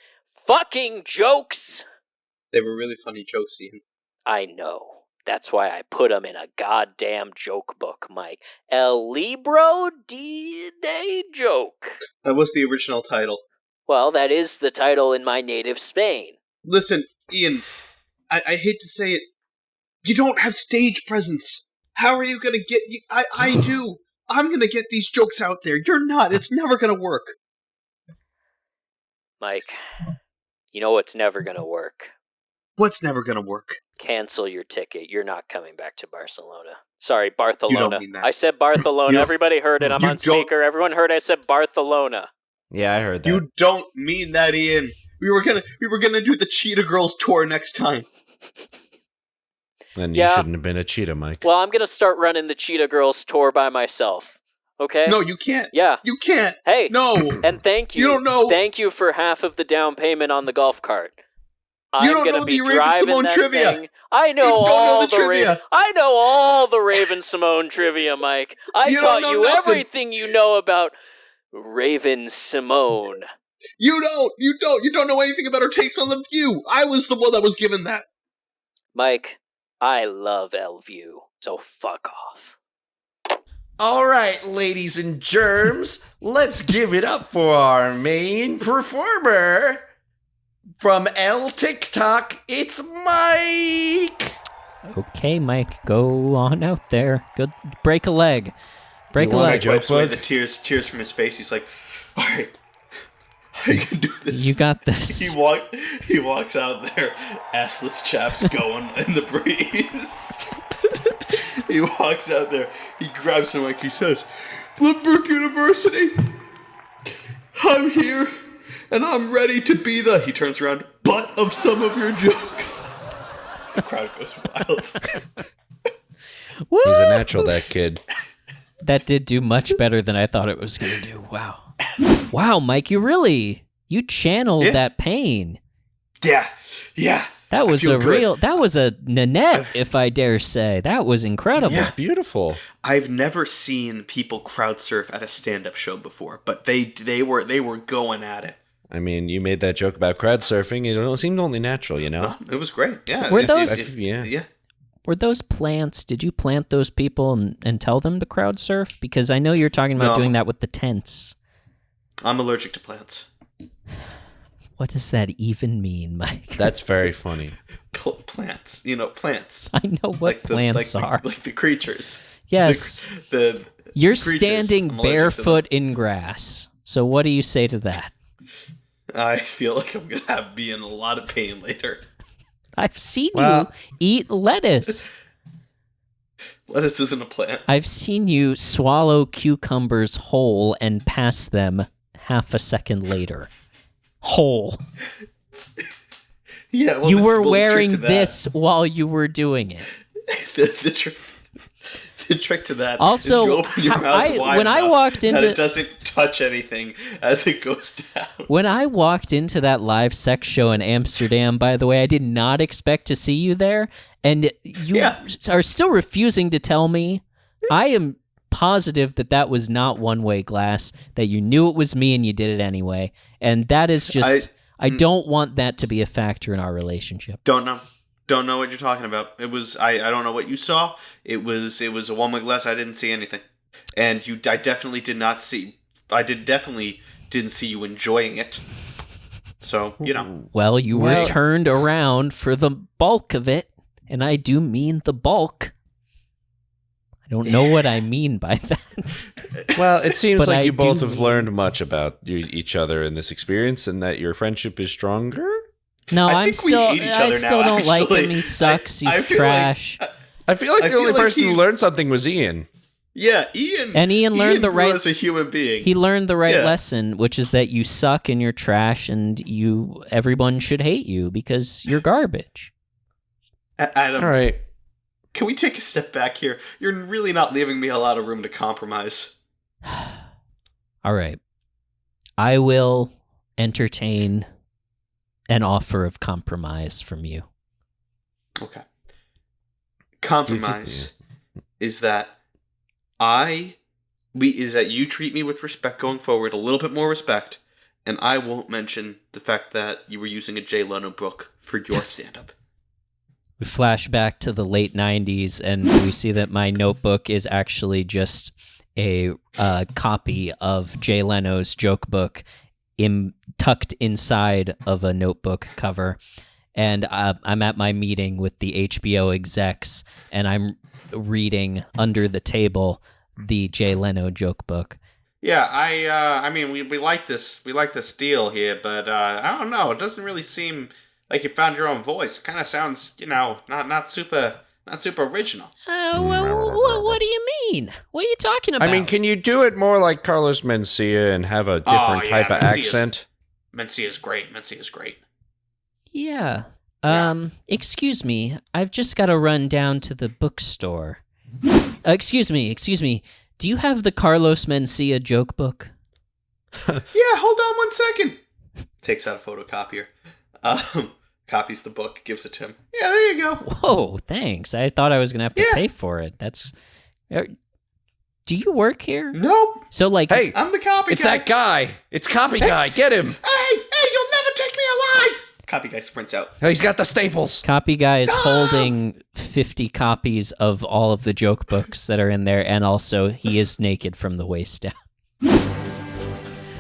fucking jokes. They were really funny jokes, Ian. I know. That's why I put them in a goddamn joke book, Mike. El Libro de Joke. That was the original title. Well, that is the title in my native Spain. Listen, Ian, I hate to say it, you don't have stage presence. How are you going to get... I do. I'm going to get these jokes out there. You're not. It's never going to work. Mike, you know what's never going to work? What's never going to work? Cancel your ticket. You're not coming back to Barcelona. Sorry, Barcelona. You don't mean that. I said Barcelona. Everybody heard it. I'm on speaker. Everyone heard I said Barcelona. Yeah, I heard that. You don't mean that, Ian. We were gonna do the Cheetah Girls tour next time. Then you shouldn't have been a cheetah, Mike. Well, I'm gonna start running the Cheetah Girls tour by myself. Okay? No, you can't. Yeah. You can't. Hey. No. And thank you. You don't know. Thank you for half of the down payment on the golf cart. You don't know the Raven-Symoné trivia. Thing. I know all the trivia. I know all the Raven-Symoné trivia, Mike. I taught you everything you know about Raven-Symoné. You don't know anything about her takes on The View. I was the one that was given that. Mike, I love El View, so fuck off. All right, ladies and germs, let's give it up for our main performer. From El TikTok, it's Mike. Okay, Mike, go on out there. Go break a leg. Break a leg. Mike wipes away the tears from his face. He's like, all right, I can do this. You got this. He walks out there, assless chaps going in the breeze. He walks out there. He grabs the mic. He says, Limburg University, I'm here. And I'm ready to be the, he turns around, butt of some of your jokes. The crowd goes wild. Woo! He's a natural, that kid. That did do much better than I thought it was going to do. Wow. Wow, Mike, you channeled that pain. Yeah. That was that was a Nanette, if I dare say. That was incredible. Yeah. It was beautiful. I've never seen people crowd surf at a stand-up show before, but they were going at it. I mean, you made that joke about crowd surfing. It seemed only natural, you know? It was great. Yeah. Were those... Were those plants? Did you plant those people and tell them to crowd surf? Because I know you're talking about doing that with the tents. I'm allergic to plants. What does that even mean, Mike? That's very funny. Plants. Plants. I know what plants are. Like the creatures. Yes. You're standing barefoot in grass. So what do you say to that? I feel like I'm going to be in a lot of pain later. I've seen you eat lettuce. Lettuce isn't a plant. I've seen you swallow cucumbers whole and pass them half a second later. Whole. Yeah, well, you were wearing this while you were doing it. The trick to that also, is you open your mouth wide when I walked into, that it doesn't touch anything as it goes down. When I walked into that live sex show in Amsterdam, by the way, I did not expect to see you there, and you are still refusing to tell me. I am positive that was not one-way glass, that you knew it was me and you did it anyway, and that is just... I don't want that to be a factor in our relationship. Don't know what you're talking about. It was I don't know what you saw. It was a one-way glass. I didn't see anything, and I definitely didn't see you enjoying it. So, you know. Well, you were turned around for the bulk of it, and I do mean the bulk. I don't know what I mean by that. Well, it seems like you both have learned much about each other in this experience, and that your friendship is stronger. No, I still don't like him. He sucks. He's trash. I feel like the only person who learned something was Ian. Yeah, Ian. And Ian learned the right as a human being. He learned the right lesson, which is that you suck and you're trash, and everyone should hate you because you're garbage. Adam, all right. Can we take a step back here? You're really not leaving me a lot of room to compromise. All right. I will entertain an offer of compromise from you. Okay. Compromise is that you treat me with respect going forward, a little bit more respect, and I won't mention the fact that you were using a Jay Leno book for your stand-up. We flash back to the late 90s, and we see that my notebook is actually just a copy of Jay Leno's joke book tucked inside of a notebook cover. And I'm at my meeting with the HBO execs, and I'm reading under the table the Jay Leno joke book. Yeah, I mean, we like this deal here, but I don't know. It doesn't really seem like you found your own voice. It kind of sounds, not super original. What do you mean? What are you talking about? I mean, can you do it more like Carlos Mencia and have a different type of accent? Mencia's great. Yeah. Excuse me. I've just got to run down to the bookstore. Excuse me. Do you have the Carlos Mencia joke book? Yeah, hold on 1 second. Takes out a photocopier. Copies the book, gives it to him. Yeah, there you go. Whoa, thanks. I thought I was going to have to pay for it. Do you work here? Nope. So, hey, I'm the copy guy. It's that guy. It's copy guy. Get him. Hey, you'll never take me alive. Copy guy sprints out. He's got the staples. Copy guy is holding 50 copies of all of the joke books that are in there, and also he is naked from the waist down.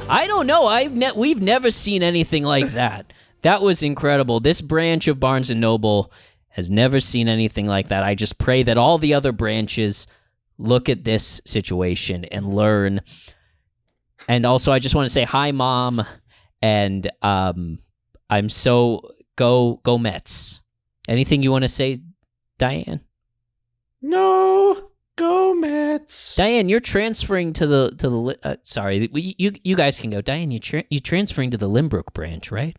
I don't know. We've never seen anything like that. That was incredible. This branch of Barnes & Noble has never seen anything like that. I just pray that all the other branches look at this situation and learn. And also, I just want to say hi, Mom, and I'm so go Mets. Anything you want to say, Diane? No, go Mets. Diane, you're transferring to the sorry, you guys can go. Diane, you transferring to the Limbrook branch, right?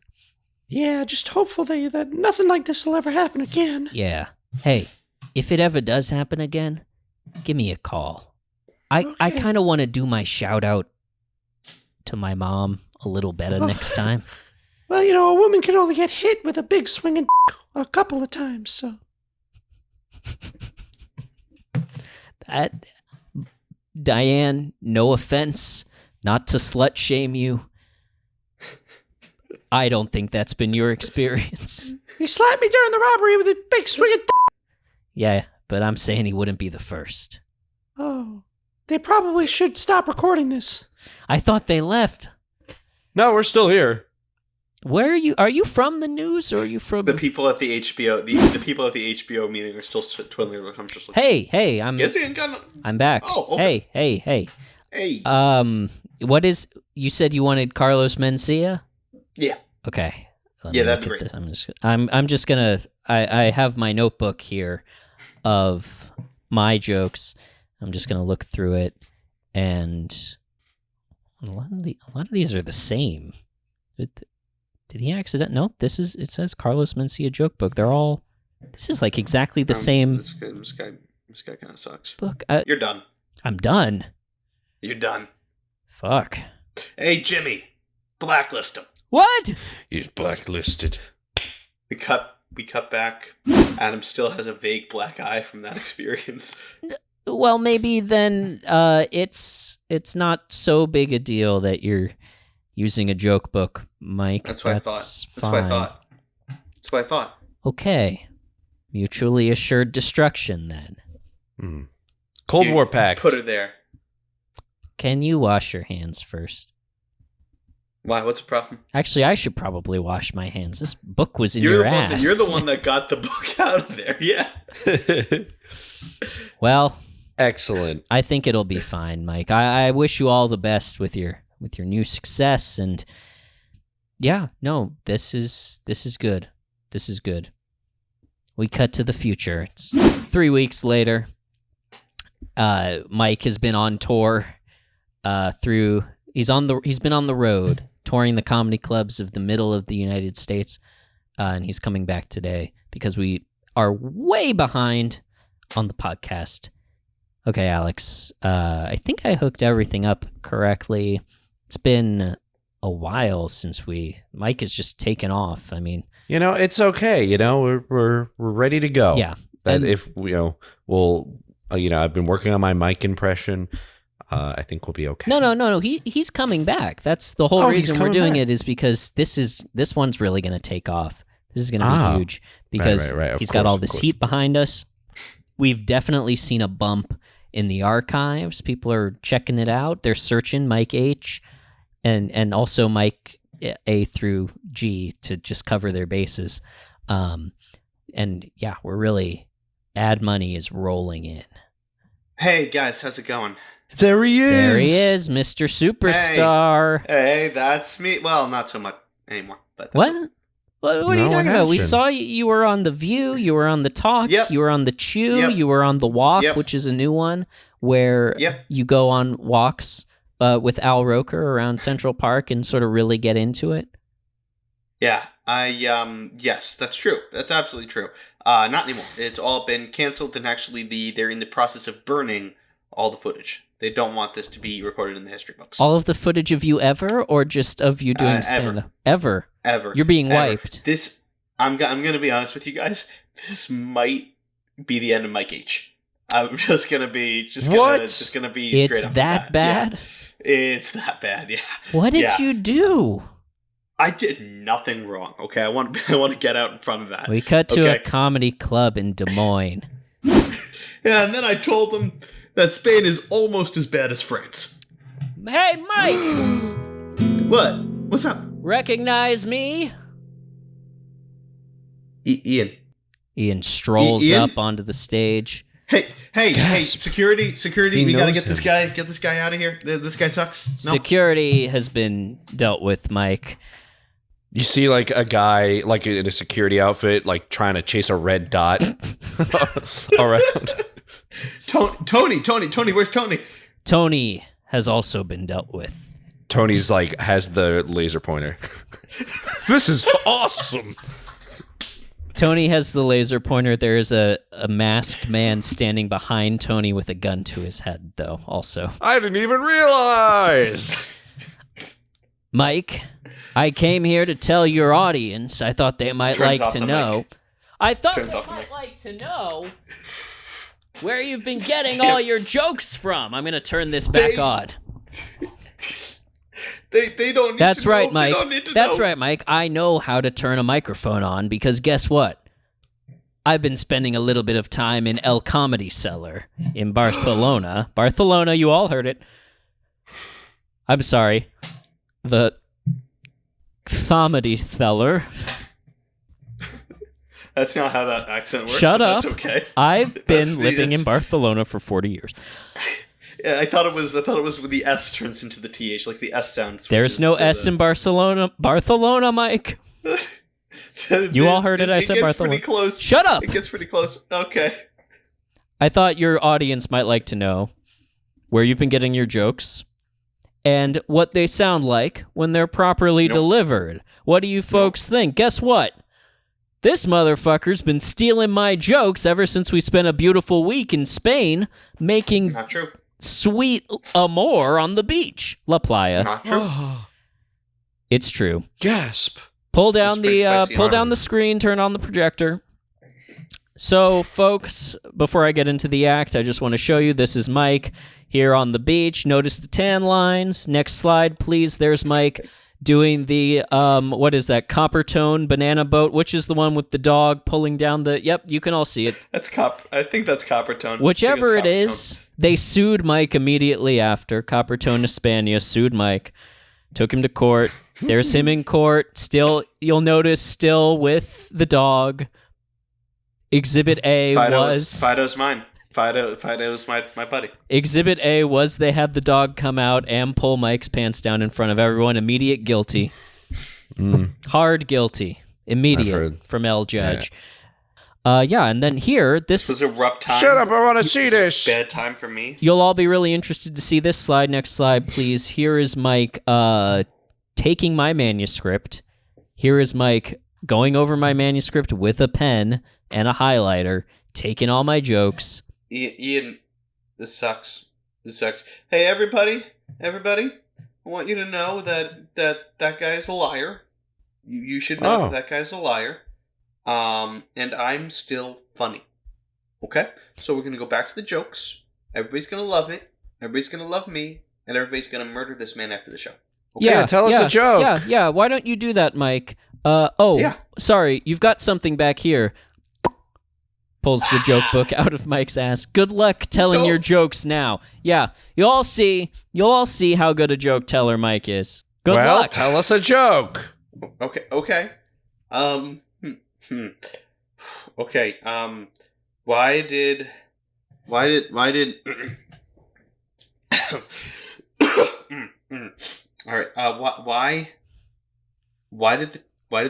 Yeah, just hopeful that nothing like this will ever happen again. Yeah. Hey, if it ever does happen again, give me a call. I kind of want to do my shout out to my mom a little better next time. Well, a woman can only get hit with a big swinging a couple of times, so. That, Diane, no offense, not to slut shame you. I don't think that's been your experience. He slapped me during the robbery with a big swinging. Yeah, but I'm saying he wouldn't be the first. Oh, they probably should stop recording this. I thought they left. No, we're still here. Where are you? Are you from the news, or are you from the people at the HBO? The people at the HBO meeting are still twiddling their thumbs. Just like, hey, I'm back. Oh, okay. Hey. What is? You said you wanted Carlos Mencia? Yeah. Okay. Yeah, that'd be great. This. I'm just gonna. I have my notebook here of my jokes. I'm just gonna look through it, and a lot of these are the same. Did he accident? No, it says Carlos Mencia joke book. They're all. This is like exactly the same. This guy kind of sucks. Book. You're done. I'm done. You're done. Fuck. Hey, Jimmy, blacklist him. What? He's blacklisted. We cut back. Adam still has a vague black eye from that experience. Well, maybe then it's not so big a deal that you're using a joke book, Mike. That's what I thought. Okay. Mutually assured destruction, then. Cold War pact. Put her there. Can you wash your hands first? Why? What's the problem? Actually, I should probably wash my hands. This book was in your ass. You're the one that got the book out of there. Yeah. Well, excellent. I think it'll be fine, Mike. I wish you all the best with your new success, and yeah, no, this is good. This is good. We cut to the future. It's 3 weeks later. Mike has been on tour. He's been on the road touring the comedy clubs of the middle of the United States, and he's coming back today because we are way behind on the podcast. Okay, Alex, I think I hooked everything up correctly. It's been a while since Mike has just taken off. I mean, it's okay. We're ready to go. Yeah. That if I've been working on my Mike impression. I think we'll be okay. No. He's coming back. That's the whole reason we're doing it, is because this one's really going to take off. This is going to be huge because he's got all this heat behind us. We've definitely seen a bump in the archives. People are checking it out. They're searching Mike H and also Mike A through G to just cover their bases. And yeah, we're really, ad money is rolling in. Hey guys, how's it going? There he is. There he is, Mr. Superstar. Hey, that's me. Well, not so much anymore. But what? What are you talking about? We saw you were on The View, you were on The Talk, you were on The Chew, you were on The Walk, which is a new one, where you go on walks with Al Roker around Central Park and sort of really get into it. Yeah, yes, that's true. That's absolutely true. Not anymore. It's all been canceled, and actually they're in the process of burning all the footage. They don't want this to be recorded in the history books. All of the footage of you ever, or just of you doing stand-up? Ever. You're being wiped. I'm going to be honest with you guys. This might be the end of Mike H. I'm just going to be straight up. It's that bad? Yeah. It's that bad, yeah. What did you do? I did nothing wrong, okay? I want to get out in front of that. We cut to a comedy club in Des Moines. Yeah, and then I told them that Spain is almost as bad as France. Hey, Mike! What? What's up? Recognize me? Ian. Ian strolls up onto the stage. Hey, security, we gotta get this guy out of here. This guy sucks. No? Security has been dealt with, Mike. You see like a guy like in a security outfit like trying to chase a red dot around. Tony, where's Tony? Tony has also been dealt with. Tony's like has the laser pointer. This is awesome. Tony has the laser pointer. There's a masked man standing behind Tony with a gun to his head, though, also. I didn't even realize. Mike, I came here to tell your audience. I thought they might like to know. I thought they might like to know where you've been getting all your jokes from. I'm going to turn this back on. They don't need That's to right, know. Mike. They don't need to That's know. right, Mike. I know how to turn a microphone on because guess what? I've been spending a little bit of time in El Comedy Cellar in Barcelona. Barcelona, you all heard it. I'm sorry. The Comedy Cellar. That's not how that accent works. Shut up. That's okay. I've been living in Barcelona for 40 years. Yeah, I thought it was when the S turns into the TH, like the S sound. There's no S in Barcelona. Barcelona, Mike. You all heard it. I said Barcelona. It gets pretty close. Shut up. It gets pretty close. Okay. I thought your audience might like to know where you've been getting your jokes and what they sound like when they're properly delivered. What do you folks think? Guess what? This motherfucker's been stealing my jokes ever since we spent a beautiful week in Spain making Not true. sweet amor on the beach. La Playa. Not true. It's true. Gasp. Pull down the screen, turn on the projector. So, folks, before I get into the act, I just want to show you this is Mike here on the beach. Notice the tan lines. Next slide, please. There's Mike doing the what is that? Copper tone banana boat, which is the one with the dog pulling down the Yep, you can all see it. I think that's Copper Tone. Whichever it is, they sued Mike immediately after. Copper Tone Hispania sued Mike. Took him to court. There's him in court. Still, you'll notice, still with the dog. Exhibit A was... Fido's mine. Fido's my buddy. Exhibit A was they had the dog come out and pull Mike's pants down in front of everyone. Immediate guilty. Hard guilty. Immediate from L. Judge. Yeah, and then here, this was a rough time. Shut up, I want to see this. Bad time for me. You'll all be really interested to see this slide. Next slide, please. Here is Mike taking my manuscript. Here is Mike going over my manuscript with a pen and a highlighter, taking all my jokes. Ian, this sucks. Hey, everybody, I want you to know that guy's a liar. You should know that guy's a liar. And I'm still funny. Okay? So we're going to go back to the jokes. Everybody's going to love it. Everybody's going to love me. And everybody's going to murder this man after the show. Okay? Yeah, tell us a joke. Yeah. Why don't you do that, Mike? Sorry. You've got something back here. Pulls the joke book out of Mike's ass. Good luck telling your jokes now. Yeah, you'll all see how good a joke teller Mike is. Good luck. Tell us a joke. Okay. Okay. Why did all right. Why did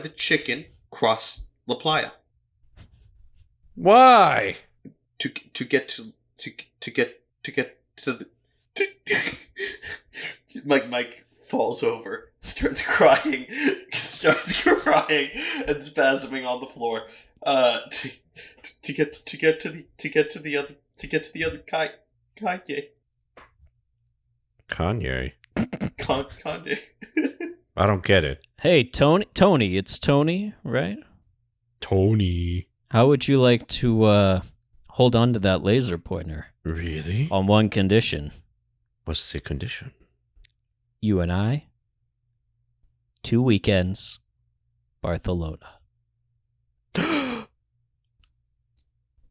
the chicken cross La Playa? Why? To get to the Mike falls over, starts crying and spasming on the floor. To get to the other Kanye. Kanye. Kanye. I don't get it. Hey, Tony, it's Tony, right? Tony. How would you like to hold on to that laser pointer? Really? On one condition. What's the condition? You and I, 2 weekends, Barcelona. And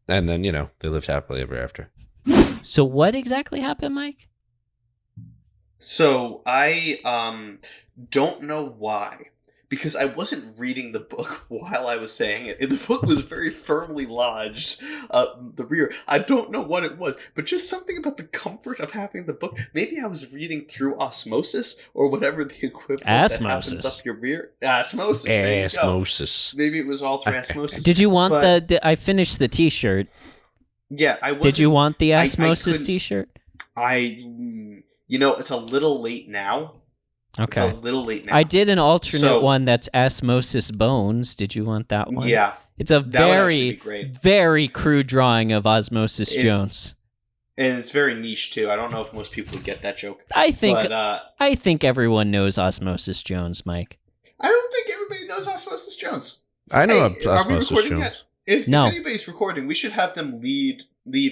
then, they lived happily ever after. So what exactly happened, Mike? So I don't know why. Because I wasn't reading the book while I was saying it. And the book was very firmly lodged the rear. I don't know what it was, but just something about the comfort of having the book. Maybe I was reading through osmosis or whatever the equivalent that happens up your rear. Osmosis. Osmosis. Maybe it was all through osmosis. Did you want I finished the t-shirt. Yeah, I was. Did you want the osmosis t-shirt? It's a little late now. Okay. It's a little late now. I did an alternate one that's Osmosis Bones. Did you want that one? Yeah. It's a very crude drawing of Osmosis Jones. And it's very niche, too. I don't know if most people would get that joke. I think everyone knows Osmosis Jones, Mike. I don't think everybody knows Osmosis Jones. I know Osmosis Jones. Yet? If anybody's recording, we should have them leave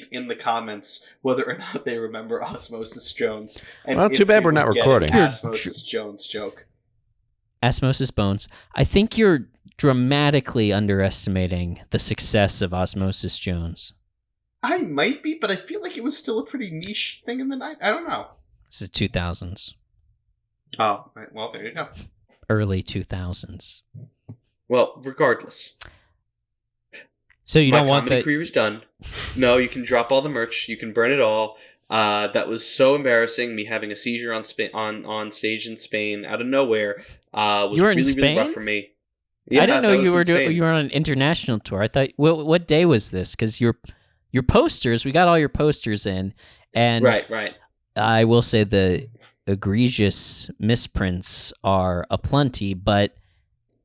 in the comments whether or not they remember Osmosis Jones. And well, too bad we're not recording. Osmosis Jones joke. Osmosis Bones. I think you're dramatically underestimating the success of Osmosis Jones. I might be, but I feel like it was still a pretty niche thing in the night. I don't know. This is 2000s. Oh, well, there you go. Early 2000s. Well, regardless. So you don't want my comedy career is done. No, you can drop all the merch. You can burn it all. That was so embarrassing. Me having a seizure on stage in Spain out of nowhere was really rough for me. Yeah, I didn't know you were on an international tour. I thought, what day was this? Because your posters, we got all your posters in, and right. I will say the egregious misprints are aplenty. But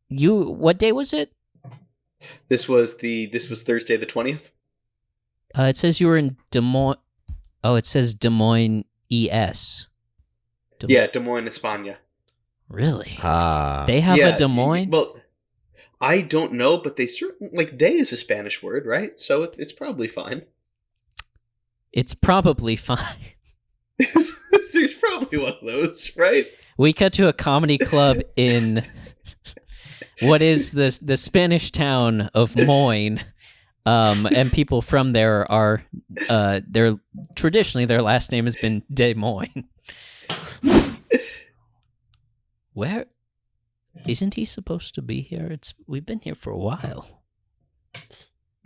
what day was it? This was Thursday the 20th. It says you were in Des Moines. Oh, it says Des Moines, ES. Des Moines, España. Really? They have a Des Moines? Well, I don't know, but they certainly day is a Spanish word, right? So it's probably fine. It's probably fine. There's probably one of those, right? We cut to a comedy club in what is the Spanish town of Moines, and people from there are traditionally their last name has been Des Moines. Where isn't he supposed to be here? We've been here for a while.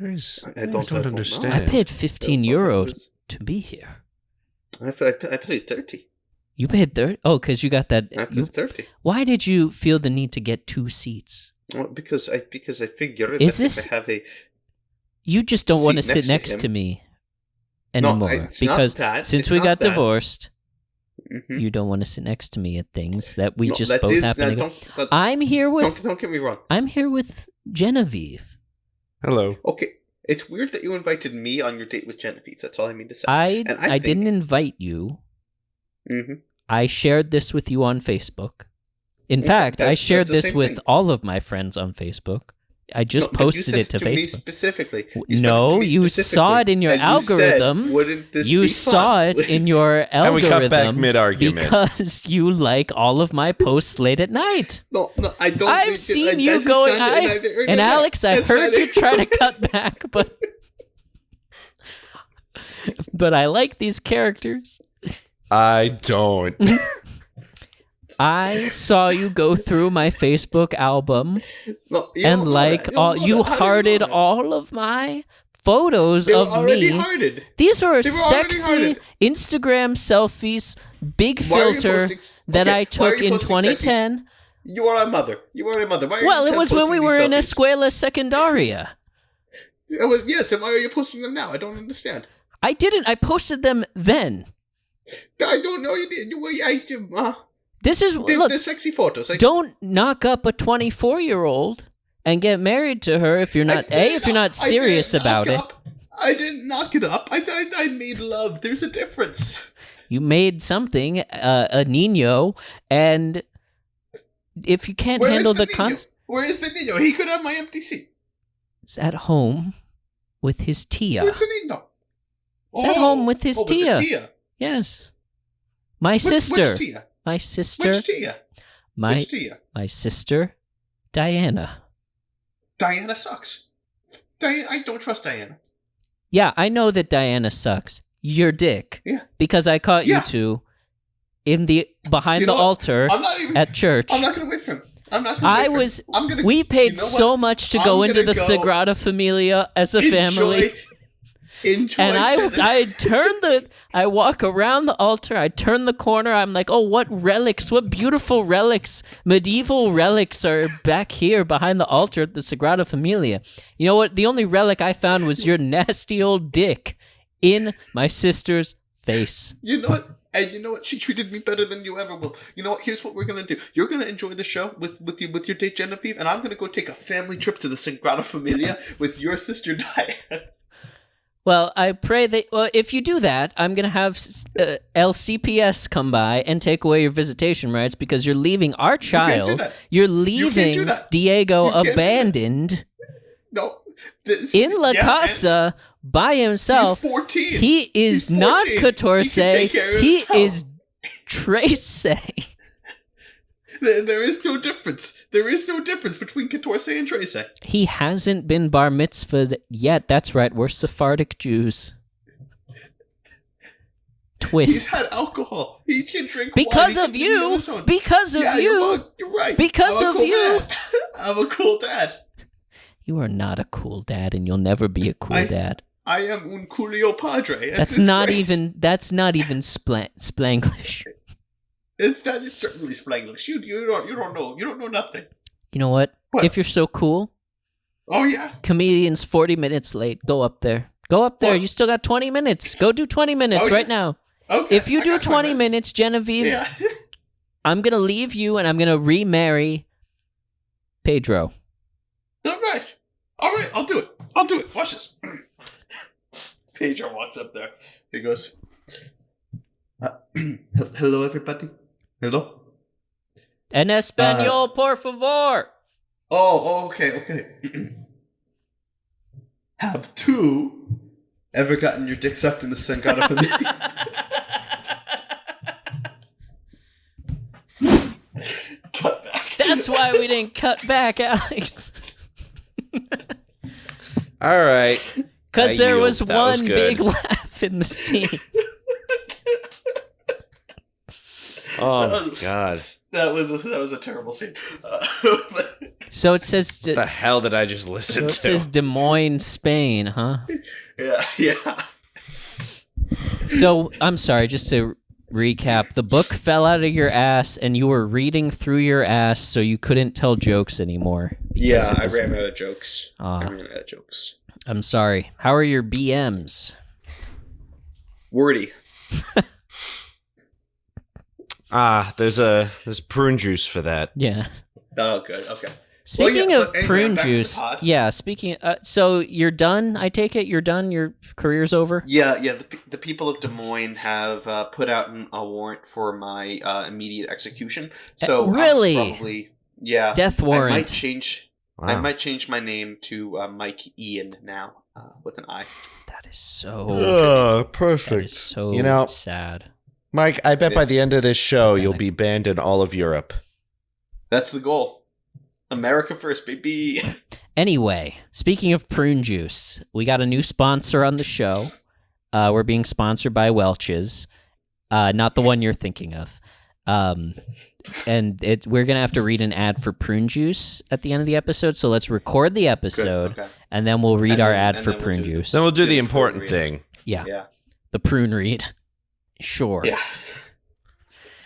I don't understand. I paid 15 euros to be here. I paid 30. You paid 30? Oh, because you got that. I paid 30. Why did you feel the need to get 2 seats? Well, because I figured Is that this, if I have a you just don't want to sit next to me anymore. It's because not that. Since it's we got bad. divorced, you don't want to sit next to me at things that we just both happen to go. I'm here with... Don't get me wrong. I'm here with Genevieve. Hello. Okay. It's weird that you invited me on your date with Genevieve. That's all I mean to say. I didn't invite you. Mm-hmm. I shared this with you on Facebook. In fact, I shared this with all of my friends on Facebook. I just posted it to Facebook. Me specifically. You saw it in your algorithm. You saw it in your algorithm. And we cut back mid-argument. Because you like all of my posts late at night. No, I don't. I've seen you going... And Alex, I heard you try to cut back, but I like these characters. I don't. I saw you go through my Facebook album and you hearted all of my photos of me. Hearted. These were sexy Instagram selfies, big filter that I took in 2010. Selfies? You are a mother. Well, it was when we were in Escuela Secundaria. Yes, and why are you posting them now? I don't understand. I didn't. I posted them then. I don't know. You did. This is they're sexy photos. Don't knock up a 24-year-old and get married to her if you're not serious about it. I didn't knock it up. I made love. There's a difference. You made something, a Nino, and if you can't handle the concept, where is the Nino? He could have my empty seat. He's at home with his tia. Where's the Nino? He's at home with his tia. With the tia. Yes, my sister. Which tia? My sister. Which tia? Which tia? My sister, Diana. Diana sucks. I don't trust Diana. Yeah, I know that Diana sucks. You're dick. Yeah. Because I caught you two behind the altar at church. I'm not going to wait for him. I'm not going to wait for him. We paid so much to go into the Sagrada Familia as a family. And I walk around the altar, I turn the corner, I'm like, oh, what beautiful relics, medieval relics are back here behind the altar at the Sagrada Familia. You know what? The only relic I found was your nasty old dick in my sister's face. You know what? And you know what? She treated me better than you ever will. You know what? Here's what we're going to do. You're going to enjoy the show with your date, Genevieve, and I'm going to go take a family trip to the Sagrada Familia with your sister, Diane. Well, I pray that if you do that, I'm going to have LCPS come by and take away your visitation rights because you're leaving our child. You're leaving Diego abandoned in La Casa by himself. He's 14. He is not 14. He is Trace. There is no difference. There is no difference between 14 and Trace. He hasn't been bar mitzvahed yet. That's right. We're Sephardic Jews. Twist. He's had alcohol. He can drink because wine. Of you. Because of you. You're right. Because of you. I'm a cool dad. You are not a cool dad, and you'll never be a cool dad. I am un culio padre. That's not even Splanglish. That is certainly Splanglish. You don't know. You don't know nothing. You know what? If you're so cool. Oh yeah. Comedian's 40 minutes late. Go up there. You still got 20 minutes. Go do 20 minutes right now. Okay. If you do 20 minutes, Genevieve, I'm gonna leave you and I'm gonna remarry Pedro. All right. I'll do it. Watch this. Pedro walks up there. He goes, hello, everybody. Hello? En español, por favor. Oh, okay. Have two ever gotten your dick sucked in the Sagrada Familia? Cut back. That's why we didn't cut back, Alex. All right. Because there was one big laugh in the scene. Oh my god. That was a terrible scene. So it says... What the hell did I just listen to? It says Des Moines, Spain, huh? Yeah. So, I'm sorry, just to recap, the book fell out of your ass and you were reading through your ass so you couldn't tell jokes anymore. Yeah, I ran out of jokes. I'm sorry. How are your BMs? Wordy. There's prune juice for that. Yeah. Oh, good. Okay. Speaking of prune juice, so you're done? I take it you're done? Your career's over? Yeah. The people of Des Moines have put out a warrant for my immediate execution. So really? Probably, yeah. Death warrant. I might change my name to Mike Ian now, with an I. That is so perfect. That is so sad. Mike, I bet by the end of this show you'll be banned in all of Europe. That's the goal. America first, baby. Anyway, speaking of prune juice, we got a new sponsor on the show. We're being sponsored by Welch's, not the one you're thinking of. And we're going to have to read an ad for prune juice at the end of the episode, so let's record the episode, okay. And then we'll read our ad for prune juice. Then we'll do the important thing. Yeah. The prune read. Sure. Yeah.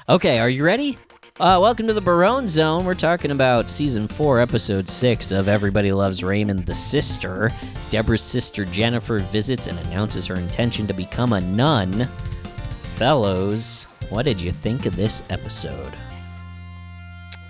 Okay, are you ready? Welcome to the Barone Zone. We're talking about Season 4, Episode 6 of Everybody Loves Raymond, the sister. Deborah's sister Jennifer visits and announces her intention to become a nun. Fellows, what did you think of this episode?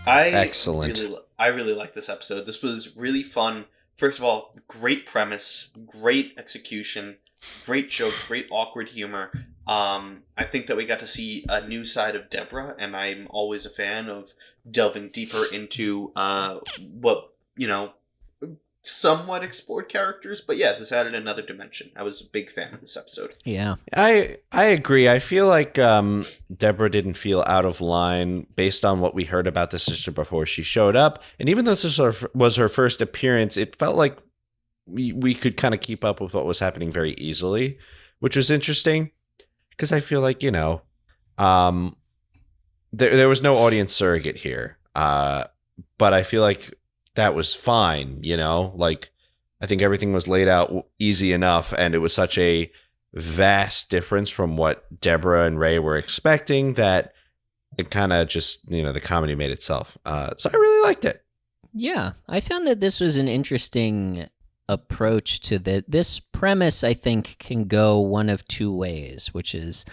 Excellent. I really like this episode. This was really fun. First of all, great premise, great execution, great jokes, great awkward humor. I think that we got to see a new side of Deborah, and I'm always a fan of delving deeper into what, somewhat explored characters. But yeah, this added another dimension. I was a big fan of this episode. Yeah. I agree. I feel like Deborah didn't feel out of line based on what we heard about the sister before she showed up. And even though this was her first appearance, it felt like we could kind of keep up with what was happening very easily, which was interesting. Because I feel like, there was no audience surrogate here. But I feel like that was fine, Like, I think everything was laid out easy enough, and it was such a vast difference from what Deborah and Ray were expecting that it kind of just, the comedy made itself. So I really liked it. Yeah, I found that this was an interesting approach to this premise. I think can go one of two ways, which is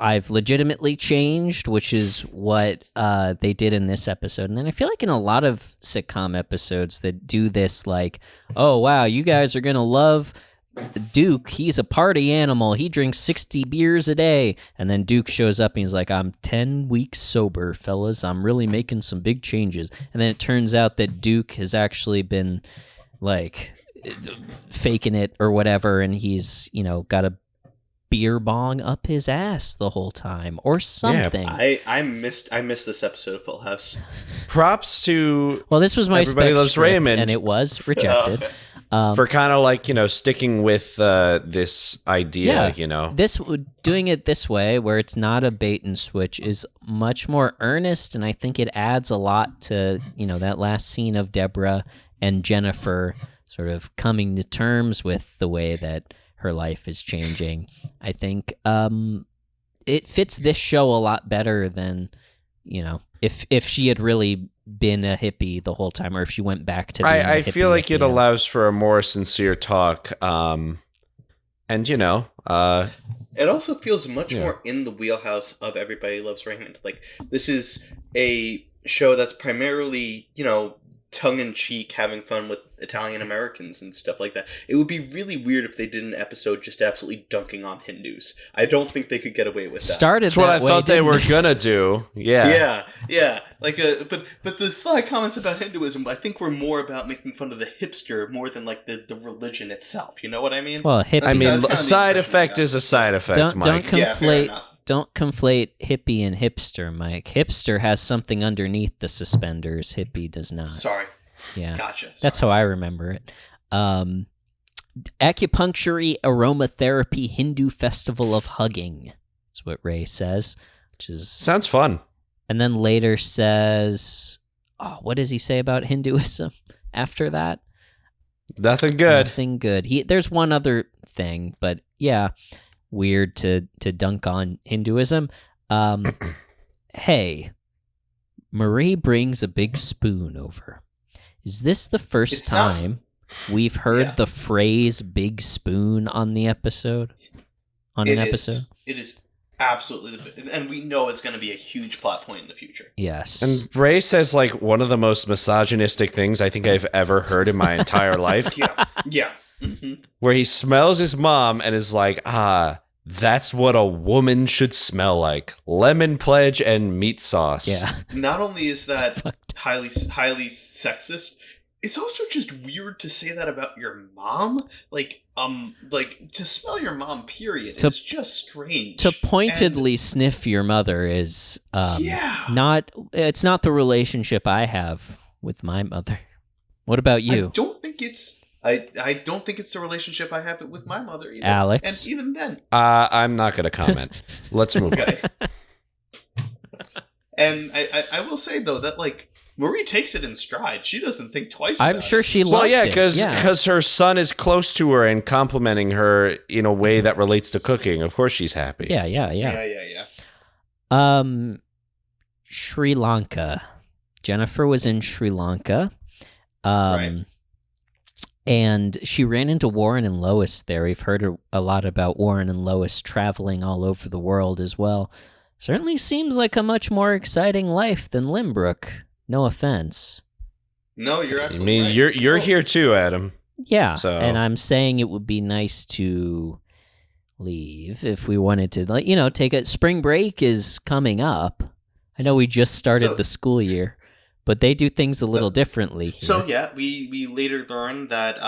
I've legitimately changed, which is what they did in this episode. And then I feel like in a lot of sitcom episodes that do this, like, oh wow, you guys are gonna love Duke, he's a party animal, he drinks 60 beers a day, and then Duke shows up and he's like, I'm 10 weeks sober, fellas, I'm really making some big changes. And then it turns out that Duke has actually been like faking it or whatever, and he's got a beer bong up his ass the whole time or something. Yeah, I missed this episode of Full House. Props to this was my Everybody Loves script, Raymond, and it was rejected. For kind of like sticking with this idea. This doing it this way where it's not a bait and switch is much more earnest, and I think it adds a lot to that last scene of Deborah and Jennifer sort of coming to terms with the way that her life is changing. I think it fits this show a lot better than, if she had really been a hippie the whole time, or if she went back to being I feel like it allows for a more sincere talk. And, it also feels much more in the wheelhouse of Everybody Loves Raymond. Like, this is a show that's primarily, tongue-in-cheek, having fun with Italian Americans and stuff like that. It would be really weird if they did an episode just absolutely dunking on Hindus. I don't think they could get away with that. That's what I thought they were gonna do. Yeah. Like, but the sly comments about Hinduism, I think, were more about making fun of the hipster more than like the religion itself. You know what I mean? Well, a side effect is a side effect, Mike. Don't conflate hippie and hipster, Mike. Hipster has something underneath the suspenders. Hippie does not. Sorry. Yeah. Gotcha. That's how I remember it. Acupuncture, aromatherapy, Hindu festival of hugging. That's what Ray says. which is sounds fun. And then later says, oh, what does he say about Hinduism after that? Nothing good. Nothing good. There's one other thing, but yeah, weird to dunk on Hinduism. Hey, Marie brings a big spoon over. Is this the first time we've heard the phrase "big spoon" on the episode? Episode? It is absolutely, and we know it's going to be a huge plot point in the future. Yes. And Ray says like one of the most misogynistic things I think I've ever heard in my entire life. Yeah. Mm-hmm. Where he smells his mom and is like, that's what a woman should smell like. Lemon pledge and meat sauce. Yeah. Not only is that highly sexist, it's also just weird to say that about your mom. Like to smell your mom, period. It's just strange. To pointedly sniff your mother is it's not the relationship I have with my mother. What about you? I don't think it's the relationship I have with my mother either. Alex? And even then. I'm not going to comment. Let's move on. And I will say, though, that, like, Marie takes it in stride. She doesn't think twice about it. I'm sure she loved it. Because her son is close to her and complimenting her in a way that relates to cooking. Of course she's happy. Yeah. Sri Lanka. Jennifer was in Sri Lanka. Right. And she ran into Warren and Lois there. We've heard a lot about Warren and Lois traveling all over the world as well. Certainly seems like a much more exciting life than Limbrook. No offense. No, you're absolutely right. You're here too, Adam. Yeah, so. And I'm saying it would be nice to leave if we wanted to, take a spring break is coming up. I know we just started the school year. But they do things a little differently here. So, yeah, we later learn that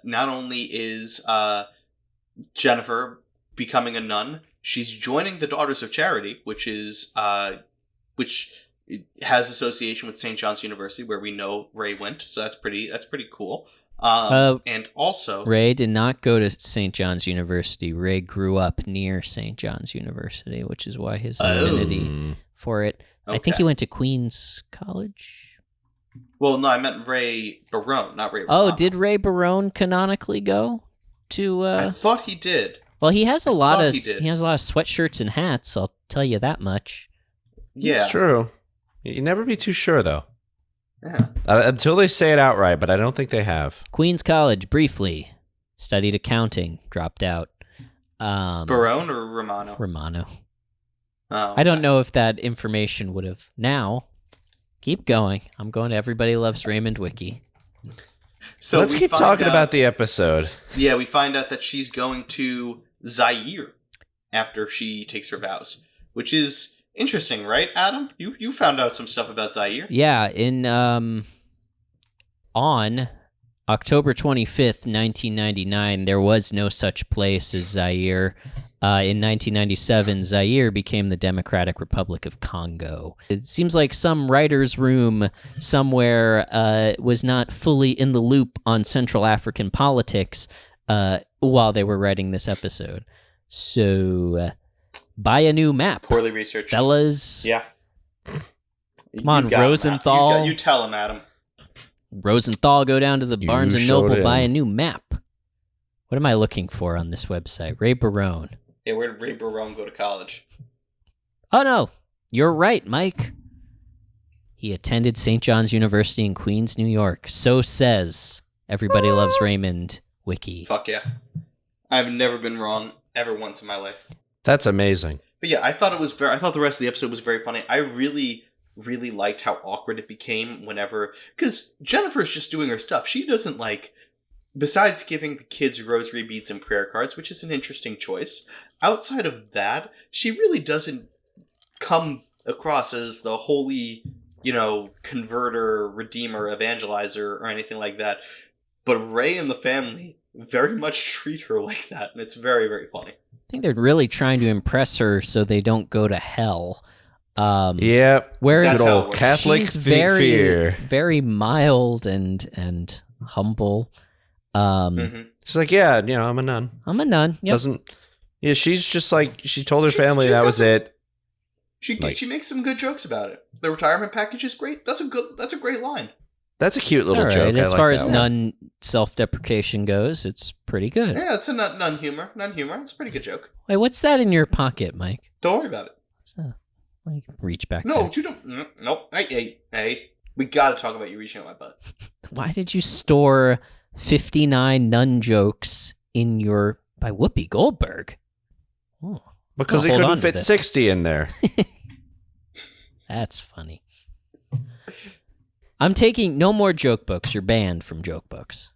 not only is Jennifer becoming a nun, she's joining the Daughters of Charity, which has association with St. John's University, where we know Ray went. So that's pretty cool. And also... Ray did not go to St. John's University. Ray grew up near St. John's University, which is why his affinity for it... Okay. I think he went to Queen's College. Well, no, I meant Ray Barone, not Ray. Oh, did Ray Barone canonically go to? I thought he did. Well, he has a lot of sweatshirts and hats. I'll tell you that much. Yeah, it's true. You never be too sure, though. Yeah. Until they say it outright, but I don't think they have. Queen's College, briefly studied accounting, dropped out. Barone or Romano? Romano. Oh, okay. I don't know if that information would have. Now, keep going. I'm going to Everybody Loves Raymond Wiki. So let's keep talking about the episode. Yeah, we find out that she's going to Zaire after she takes her vows, which is interesting, right, Adam? You found out some stuff about Zaire. Yeah, on October 25th, 1999, there was no such place as Zaire. In 1997, Zaire became the Democratic Republic of Congo. It seems like some writer's room somewhere was not fully in the loop on Central African politics while they were writing this episode. So, buy a new map. Poorly researched. Fellas. Yeah. Come on, Rosenthal. You tell him, Adam. Rosenthal, go down to the Barnes & Noble, buy a new map. What am I looking for on this website? Ray Barone. Yeah, where did Ray Barone go to college? Oh, no. You're right, Mike. He attended St. John's University in Queens, New York. So says Everybody Loves Raymond Wiki. Fuck yeah. I've never been wrong ever once in my life. That's amazing. But yeah, I thought the rest of the episode was very funny. I really, really liked how awkward it became whenever... Because Jennifer's just doing her stuff. She doesn't, besides giving the kids rosary beads and prayer cards, which is an interesting choice, outside of that, she really doesn't come across as the holy, converter, redeemer, evangelizer, or anything like that. But Ray and the family very much treat her like that, and it's very, very funny. I think they're really trying to impress her so they don't go to hell. Yep. Where That's good old Catholic she's fear. very mild and humble. She's like, yeah, I'm a nun. I'm a nun. Yep. She's just like, she told her family that was it. She makes some good jokes about it. The retirement package is great. That's a great line. That's a cute little right. joke. As far as nun self-deprecation goes, it's pretty good. Yeah, it's a nun humor. Nun humor. It's a pretty good joke. Wait, what's that in your pocket, Mike? Don't worry about it. Let me reach back. No, there. you don't. Nope. Hey. We got to talk about you reaching out my butt. Why did you store 59 nun jokes in your by Whoopi Goldberg? Oh. Because he couldn't fit 60 in there. That's funny. I'm taking no more joke books. You're banned from joke books.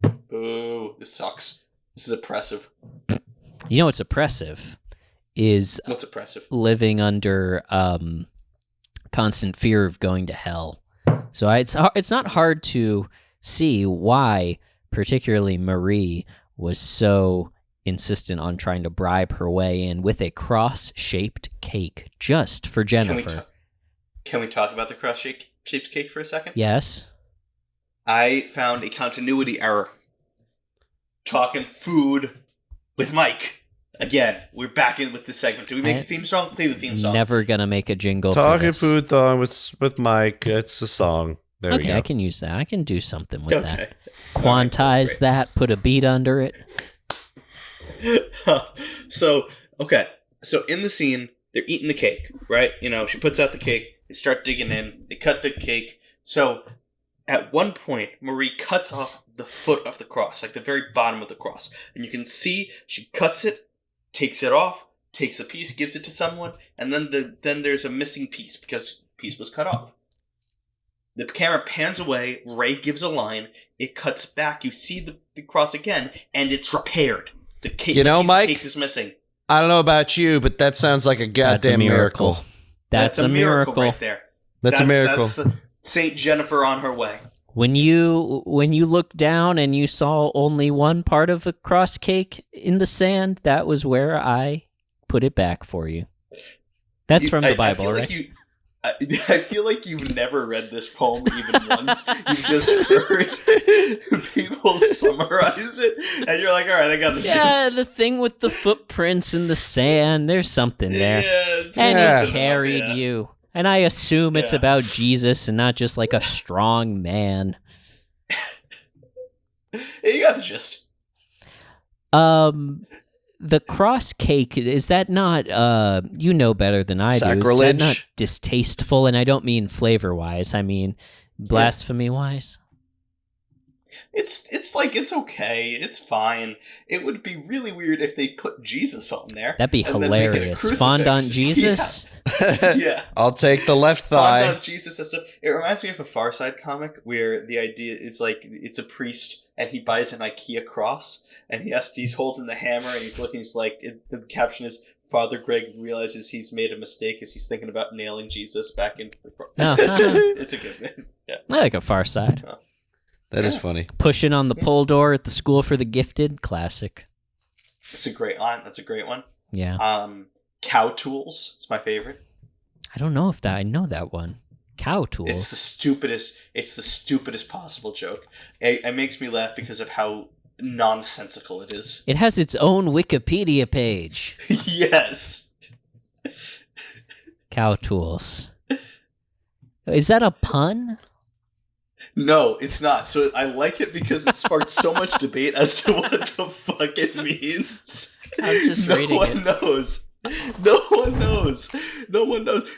Boo. This sucks. This is oppressive. You know what's oppressive is what's oppressive? Living under constant fear of going to hell. So it's not hard to see why, particularly Marie, was so insistent on trying to bribe her way in with a cross-shaped cake just for Jennifer. Can we talk about the cross-shaped cake for a second? Yes. I found a continuity error. Talking food with Mike. Again, we're back in with this segment. Do we make a theme song? Play the theme song. Never gonna make a jingle. Talking food song with Mike. It's a song. There we go. Okay, I can use that. I can do something with that. Quantize that. Put a beat under it. So in the scene, they're eating the cake, right? You know, she puts out the cake. They start digging in. They cut the cake. So at one point, Marie cuts off the foot of the cross, like the very bottom of the cross. And you can see she cuts it, takes it off, takes a piece, gives it to someone, and then there's a missing piece because the piece was cut off. The camera pans away, Ray gives a line, it cuts back, you see the cross again, and it's repaired. The cake, Mike, cake is missing. I don't know about you, but that sounds like a goddamn miracle. That's a miracle right there. That's a miracle. That's Saint Jennifer on her way. When you looked down and you saw only one part of a cross cake in the sand, that was where I put it back for you. That's from the Bible, right? I feel like you've never read this poem even once. You've just heard people summarize it, and you're like, all right, I got the gist. Yeah, the thing with the footprints in the sand, there's something there. And he carried you. And I assume it's about Jesus and not just like a strong man. Yeah, you got the gist. The cross cake, is that not, you know better than I do. Sacrilege? Is that not distasteful? And I don't mean flavor-wise. I mean blasphemy-wise. It's like, it's okay. It's fine. It would be really weird if they put Jesus on there. That'd be hilarious. Fondant Jesus? Yeah. I'll take the left thigh. Fondant Jesus. It reminds me of a Far Side comic where the idea is like, it's a priest and he buys an IKEA cross and he's holding the hammer and he's looking, the caption is, Father Greg realizes he's made a mistake as he's thinking about nailing Jesus back into the cross. It's a good thing. Yeah. I like a Far Side. That is funny. Pushing on the pull door at the School for the Gifted, classic. That's a great line. That's a great one. Yeah. Cow Tools is my favorite. I don't know if I know that one. Cow Tools. It's the stupidest possible joke. It makes me laugh because of how nonsensical it is. It has its own Wikipedia page. Yes. Cow Tools. Is that a pun? No, it's not. So I like it because it sparked so much debate as to what the fuck it means. I'm just reading it. No one knows.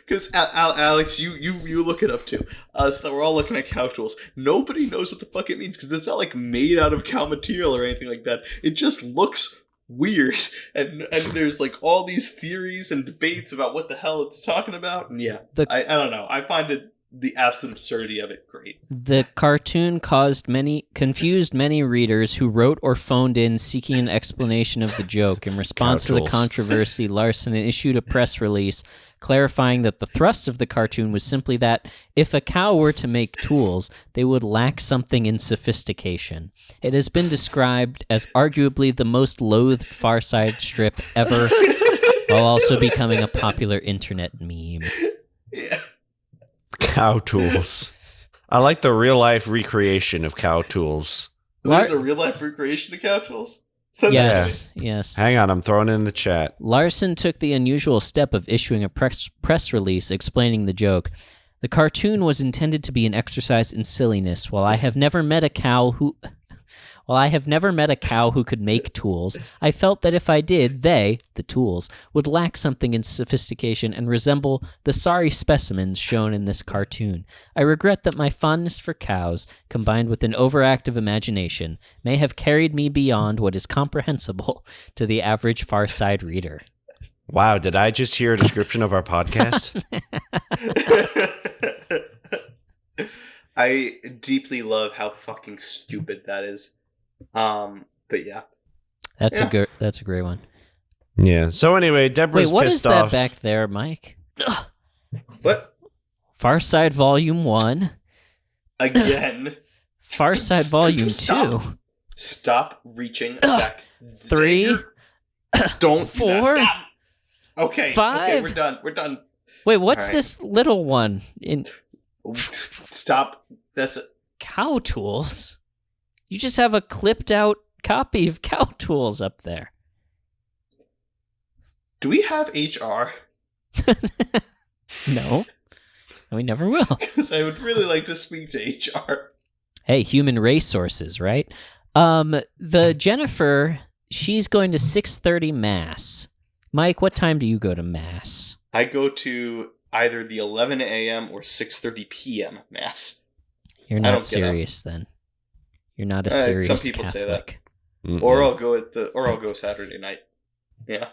Because Alex, you look it up too. So we're all looking at cow tools. Nobody knows what the fuck it means because it's not like made out of cow material or anything like that. It just looks weird, and there's like all these theories and debates about what the hell it's talking about. And yeah, I don't know. I find it. The absolute absurdity of it great. The cartoon confused many readers who wrote or phoned in seeking an explanation of the joke. In response to the controversy, Larson issued a press release clarifying that the thrust of the cartoon was simply that if a cow were to make tools, they would lack something in sophistication. It has been described as arguably the most loathed Far Side strip ever, while also becoming a popular internet meme. Yeah. Cow Tools. I like the real life recreation of Cow Tools. There's a real life recreation of cow tools? Yes. Hang on, I'm throwing it in the chat. Larson took the unusual step of issuing a press release explaining the joke. The cartoon was intended to be an exercise in silliness. While I have never met a cow who could make tools, I felt that if I did, they, the tools, would lack something in sophistication and resemble the sorry specimens shown in this cartoon. I regret that my fondness for cows, combined with an overactive imagination, may have carried me beyond what is comprehensible to the average Far Side reader. Wow, did I just hear a description of our podcast? I deeply love how fucking stupid that is. But yeah. That's a great one. Yeah. So anyway, Deborah's Wait, what pissed is that off. back there, Mike? What? Far Side Volume 1. Again. Far Side Volume 2. Stop reaching back. 3. There. Don't. 4. Okay. 5. Okay, we're done. Wait, what's All right. this little one? Stop. That's Cow Tools? You just have a clipped out copy of Cow Tools up there. Do we have HR? No. We never will. Because I would really like to speak to HR. Hey, human resources, right? The Jennifer, she's going to 6:30 Mass. Mike, what time do you go to Mass? I go to either the 11 a.m. or 6:30 p.m. Mass. You're not serious then. You're not a serious some people Catholic. say that. Or I'll go Saturday night. Yeah.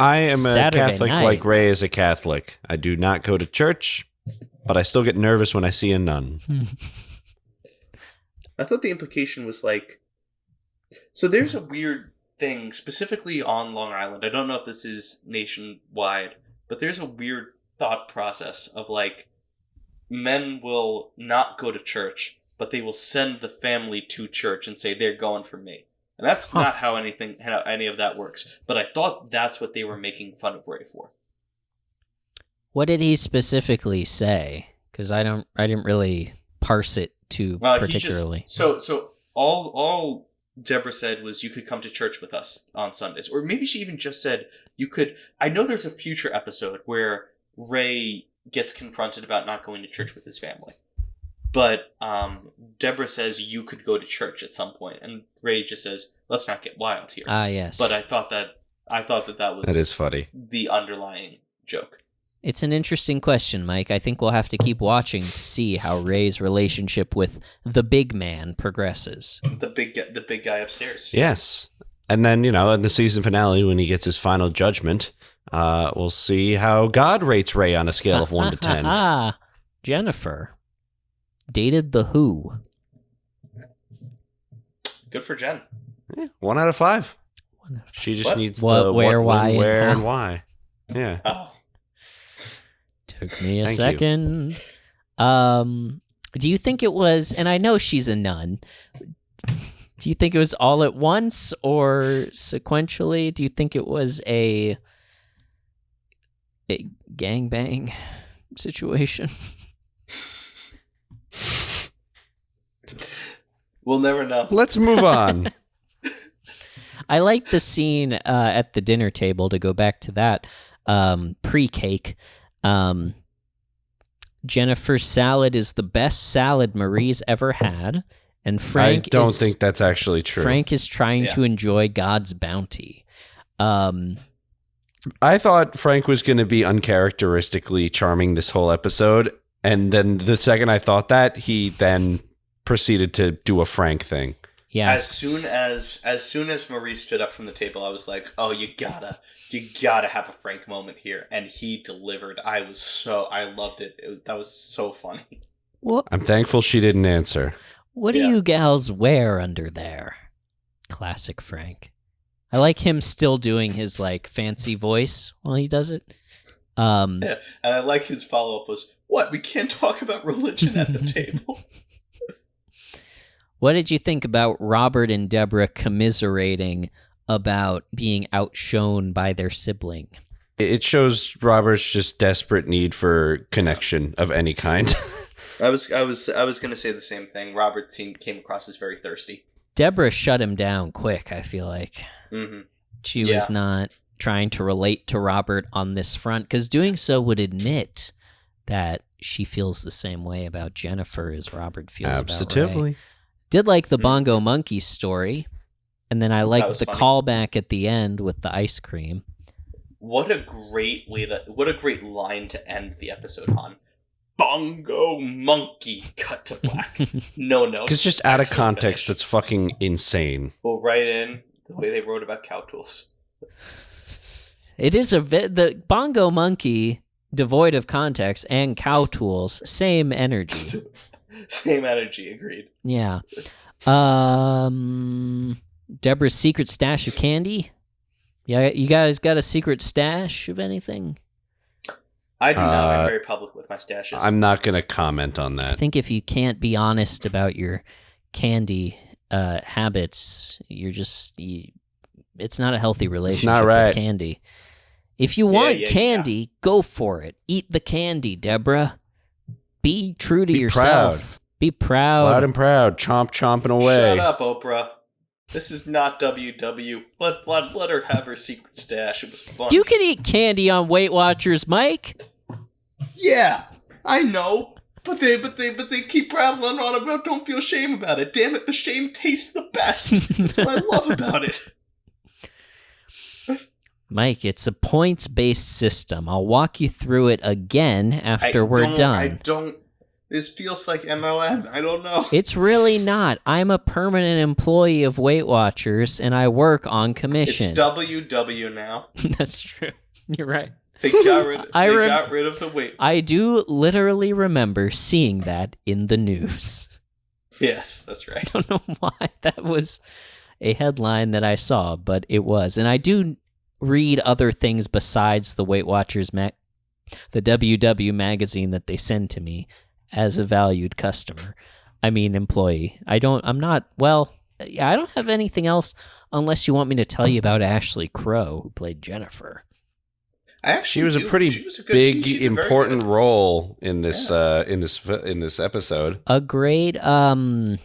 I am Saturday a Catholic night. like Ray is a Catholic. I do not go to church, but I still get nervous when I see a nun. I thought the implication was like... So there's a weird thing, specifically on Long Island. I don't know if this is nationwide, but there's a weird thought process of like, men will not go to church, but they will send the family to church and say they're going for me. And that's not how any of that works. But I thought that's what they were making fun of Ray for. What did he specifically say? Because I didn't really parse it too particularly. So all Deborah said was you could come to church with us on Sundays. Or maybe she even just said you could... I know there's a future episode where Ray gets confronted about not going to church with his family. But Deborah says you could go to church at some point, and Ray just says, "Let's not get wild here." Ah, yes. But I thought that was That is funny. The underlying joke. It's an interesting question, Mike. I think we'll have to keep watching to see how Ray's relationship with the big man progresses. The big guy upstairs. Yes. And then, in the season finale, when he gets his final judgment, we'll see how God rates Ray on a scale of 1 to 10. Jennifer dated the Who. Good for Jen. Yeah, 1 out of 5. She just needs what, the where, what, why, when, where, and and why. Yeah. Oh. Took me a Thank second. Do you think it was, and I know she's a nun, do you think it was all at once or sequentially? Do you think it was a gangbang situation? We'll never know. Let's move on. I like the scene at the dinner table, to go back to that, pre-cake. Jennifer's salad is the best salad Marie's ever had, and Frank I don't think that's actually true. Frank is trying to enjoy God's bounty. I thought Frank was going to be uncharacteristically charming this whole episode, and then the second I thought that, he then proceeded to do a Frank thing. Yeah. As soon as Marie stood up from the table, I was like, "Oh, you gotta have a Frank moment here," and he delivered. I loved it. That was so funny. What? I'm thankful she didn't answer. What do you gals wear under there? Classic Frank. I like him still doing his fancy voice while he does it. Yeah, and I like his follow up was, "What? We can't talk about religion at the table." What did you think about Robert and Deborah commiserating about being outshone by their sibling? It shows Robert's just desperate need for connection of any kind. I was going to say the same thing. Robert came across as very thirsty. Deborah shut him down quick, I feel like. Mm-hmm. She was not trying to relate to Robert on this front, because doing so would admit that she feels the same way about Jennifer as Robert feels about Ray. Did like the Bongo Monkey story, and then I liked the callback at the end with the ice cream. What a great line to end the episode on. Bongo Monkey, cut to black. No. Because just out of context, that's fucking insane. We'll write in the way they wrote about cow tools. It is the Bongo Monkey, devoid of context, and cow tools, same energy. Same energy, agreed. Yeah. Deborah's secret stash of candy. Yeah, you guys got a secret stash of anything? I do not. I'm very public with my stashes. I'm not going to comment on that. I think if you can't be honest about your candy habits, it's not a healthy relationship with candy. If you want candy, go for it. Eat the candy, Deborah. Be true to yourself. Proud. Be proud. Loud and proud. Chomping away. Shut up, Oprah. This is not WW. Let her have her secret stash. It was fun. You can eat candy on Weight Watchers, Mike. Yeah, I know. But they keep rattling on about don't feel shame about it. Damn it, the shame tastes the best. That's what I love about it. Mike, it's a points-based system. I'll walk you through it again after we're done. This feels like MLM. I don't know. It's really not. I'm a permanent employee of Weight Watchers, and I work on commission. It's WW now. That's true. You're right. They got rid of the weight. I do literally remember seeing that in the news. Yes, that's right. I don't know why that was a headline that I saw, but it was. And I do read other things besides the Weight Watchers, the WW magazine that they send to me as a valued customer. I mean, employee. I don't have anything else unless you want me to tell you about Ashley Crowe, who played Jennifer. She was a pretty big, important role in this episode. A great one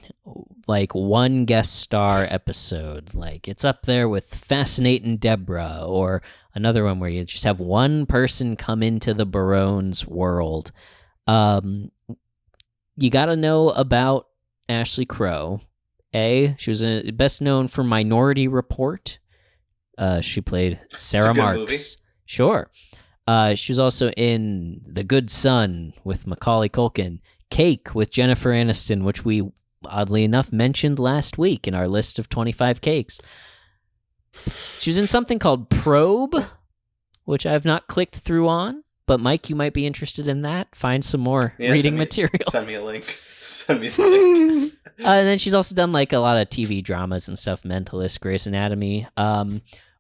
guest star episode. Like, it's up there with Fascinating Deborah, or another one where you just have one person come into the Barone's world. You got to know about Ashley Crowe. She was best known for Minority Report. She played Sarah Marks. Movie. Sure. She was also in The Good Son with Macaulay Culkin, Cake with Jennifer Aniston, which we, oddly enough, mentioned last week in our list of 25 cakes. She was in something called Probe, which I've not clicked through on, but Mike, you might be interested in that. Find some more reading material. Send me a link. Send me the link. And then she's also done like a lot of TV dramas and stuff, Mentalist, Grey's Anatomy.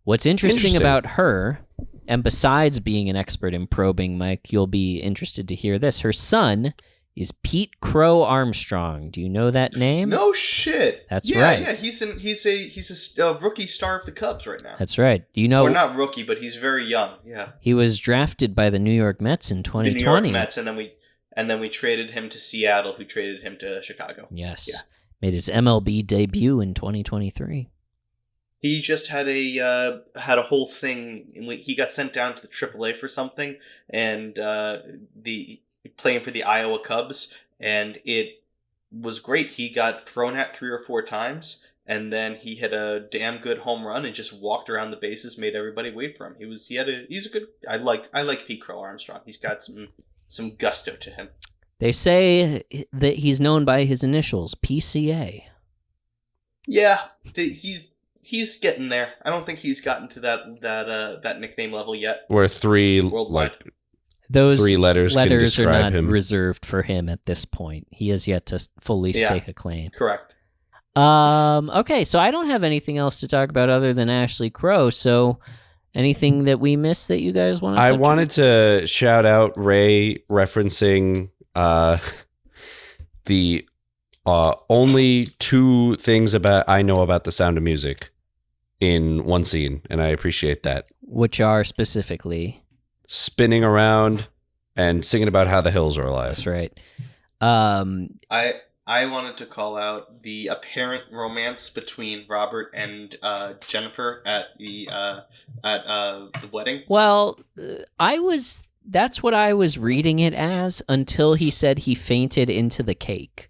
What's interesting about her, and besides being an expert in probing, Mike, you'll be interested to hear this. Her son is Pete Crow Armstrong. Do you know that name? No shit. That's right. Yeah, he's a rookie star of the Cubs right now. That's right. Do you know? Or not rookie, but he's very young. Yeah. He was drafted by the New York Mets in 2020. The New York Mets, and then we traded him to Seattle, who traded him to Chicago. Yes. Yeah. Made his MLB debut in 2023. He just had a whole thing. He got sent down to the AAA for something, and playing for the Iowa Cubs, and it was great. He got thrown at 3 or 4 times, and then he hit a damn good home run and just walked around the bases, made everybody wait for him. He's a good. I like Pete Crow Armstrong. He's got some gusto to him. They say that he's known by his initials, PCA. Yeah, he's getting there. I don't think he's gotten to that nickname level yet. Where 3 worldwide. Those 3 letters can describe are not him. reserved for him at this point. He has yet to fully stake a claim. Correct. Okay, so I don't have anything else to talk about other than Ashley Crowe. So, anything that we missed that you guys want to? I wanted to shout out Ray referencing the only 2 things I know about The Sound of Music in one scene, and I appreciate that. Which are specifically spinning around and singing about how the hills are alive. That's right. I I wanted to call out the apparent romance between Robert and Jennifer at the wedding. Well, that's what I was reading it as until he said he fainted into the cake.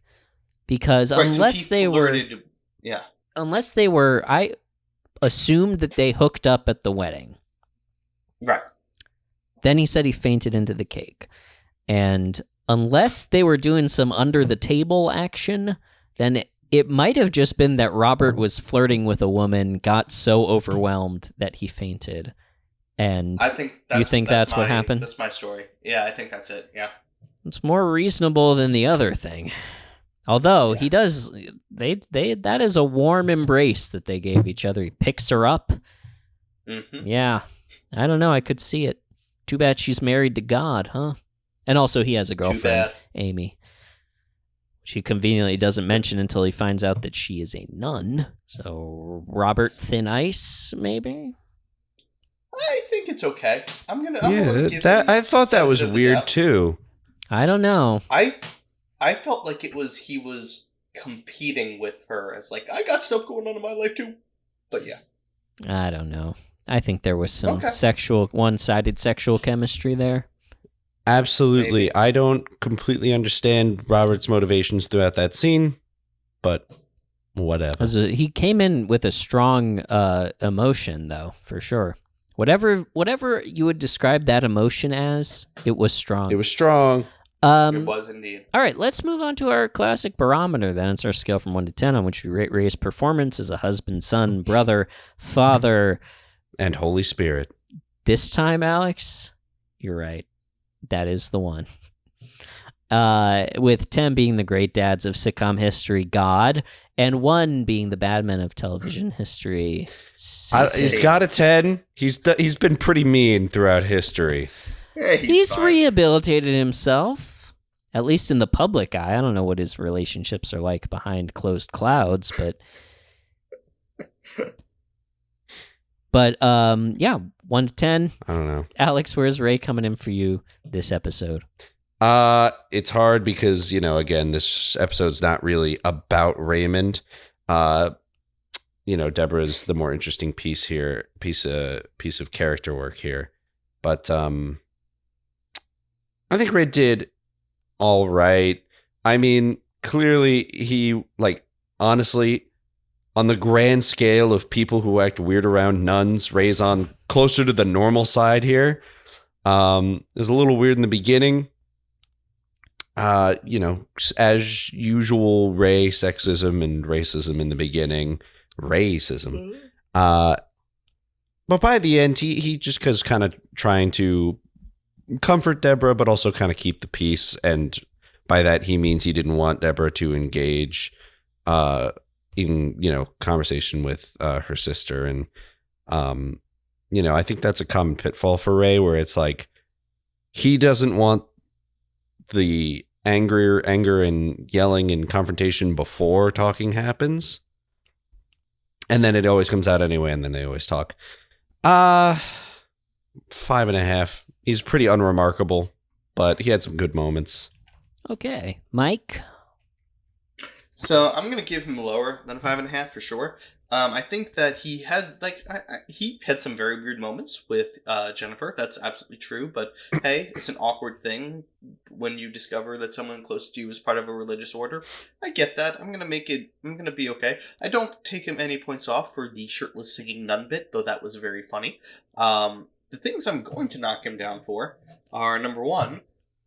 Because unless they were, I assumed that they hooked up at the wedding. Right. Then he said he fainted into the cake. And unless they were doing some under the table action, then it might have just been that Robert was flirting with a woman, got so overwhelmed that he fainted. And I think that's what happened? That's my story. Yeah, I think that's it. Yeah. It's more reasonable than the other thing. Although he does, that is a warm embrace that they gave each other. He picks her up. Mm-hmm. Yeah. I don't know. I could see it. Too bad she's married to God, huh? And also he has a girlfriend, Amy. She conveniently doesn't mention until he finds out that she is a nun. So Robert Thin Ice, maybe? I think it's okay. I'm gonna give that. I thought that was weird too. I don't know. I felt like he was competing with her as like, I got stuff going on in my life too. But yeah. I don't know. I think there was some one-sided sexual chemistry there. Absolutely. Maybe. I don't completely understand Robert's motivations throughout that scene, but whatever. He came in with a strong emotion, though, for sure. Whatever you would describe that emotion as, it was strong. It was strong. It was indeed. All right, let's move on to our classic barometer then. It's our scale from 1 to 10 on which we rate Ray's performance as a husband, son, brother, father, and Holy Spirit. This time, Alex, you're right. That is the one. With 10 being the great dads of sitcom history, God, and 1 being the bad men of television history. He's got a 10. He's been pretty mean throughout history. Yeah, he's rehabilitated himself, at least in the public eye. I don't know what his relationships are like behind closed clouds, but yeah, 1 to 10. I don't know. Alex, where's Ray coming in for you this episode? It's hard because, again, this episode's not really about Raymond. Deborah's the more interesting piece here, piece of character work here. But I think Ray did all right. I mean, clearly he, honestly, on the grand scale of people who act weird around nuns, Ray's on closer to the normal side here. It was a little weird in the beginning. As usual, Ray sexism and racism in the beginning. Racism. But by the end, he just was kind of trying to comfort Deborah, but also kind of keep the peace. And by that, he means he didn't want Deborah to engage in, conversation with her sister. And, I think that's a common pitfall for Ray, where it's like he doesn't want the anger and yelling and confrontation before talking happens. And then it always comes out anyway, and then they always talk. 5.5. He's pretty unremarkable, but he had some good moments. Okay. Mike? So I'm going to give him lower than 5.5 for sure. I think that he had he had some very weird moments with Jennifer. That's absolutely true. But hey, it's an awkward thing when you discover that someone close to you is part of a religious order. I get that. I'm going to be okay. I don't take him any points off for the shirtless singing nun bit, though that was very funny. The things I'm going to knock him down for are, number 1,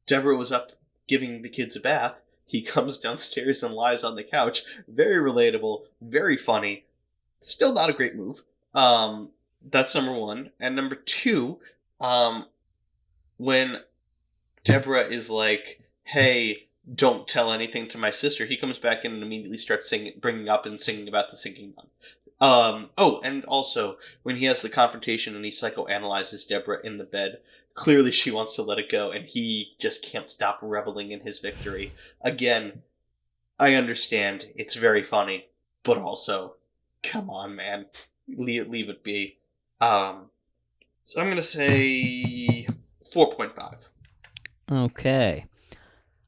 Deborah was up giving the kids a bath. He comes downstairs and lies on the couch. Very relatable, very funny. Still not a great move. That's number 1. And number 2, when Deborah is like, hey, don't tell anything to my sister, he comes back in and immediately starts bringing up and singing about the sinking nun. And also, when he has the confrontation and he psychoanalyzes Deborah in the bed, clearly she wants to let it go, and he just can't stop reveling in his victory. Again, I understand, it's very funny, but also, come on, man. Leave it be. So I'm gonna say 4.5. Okay.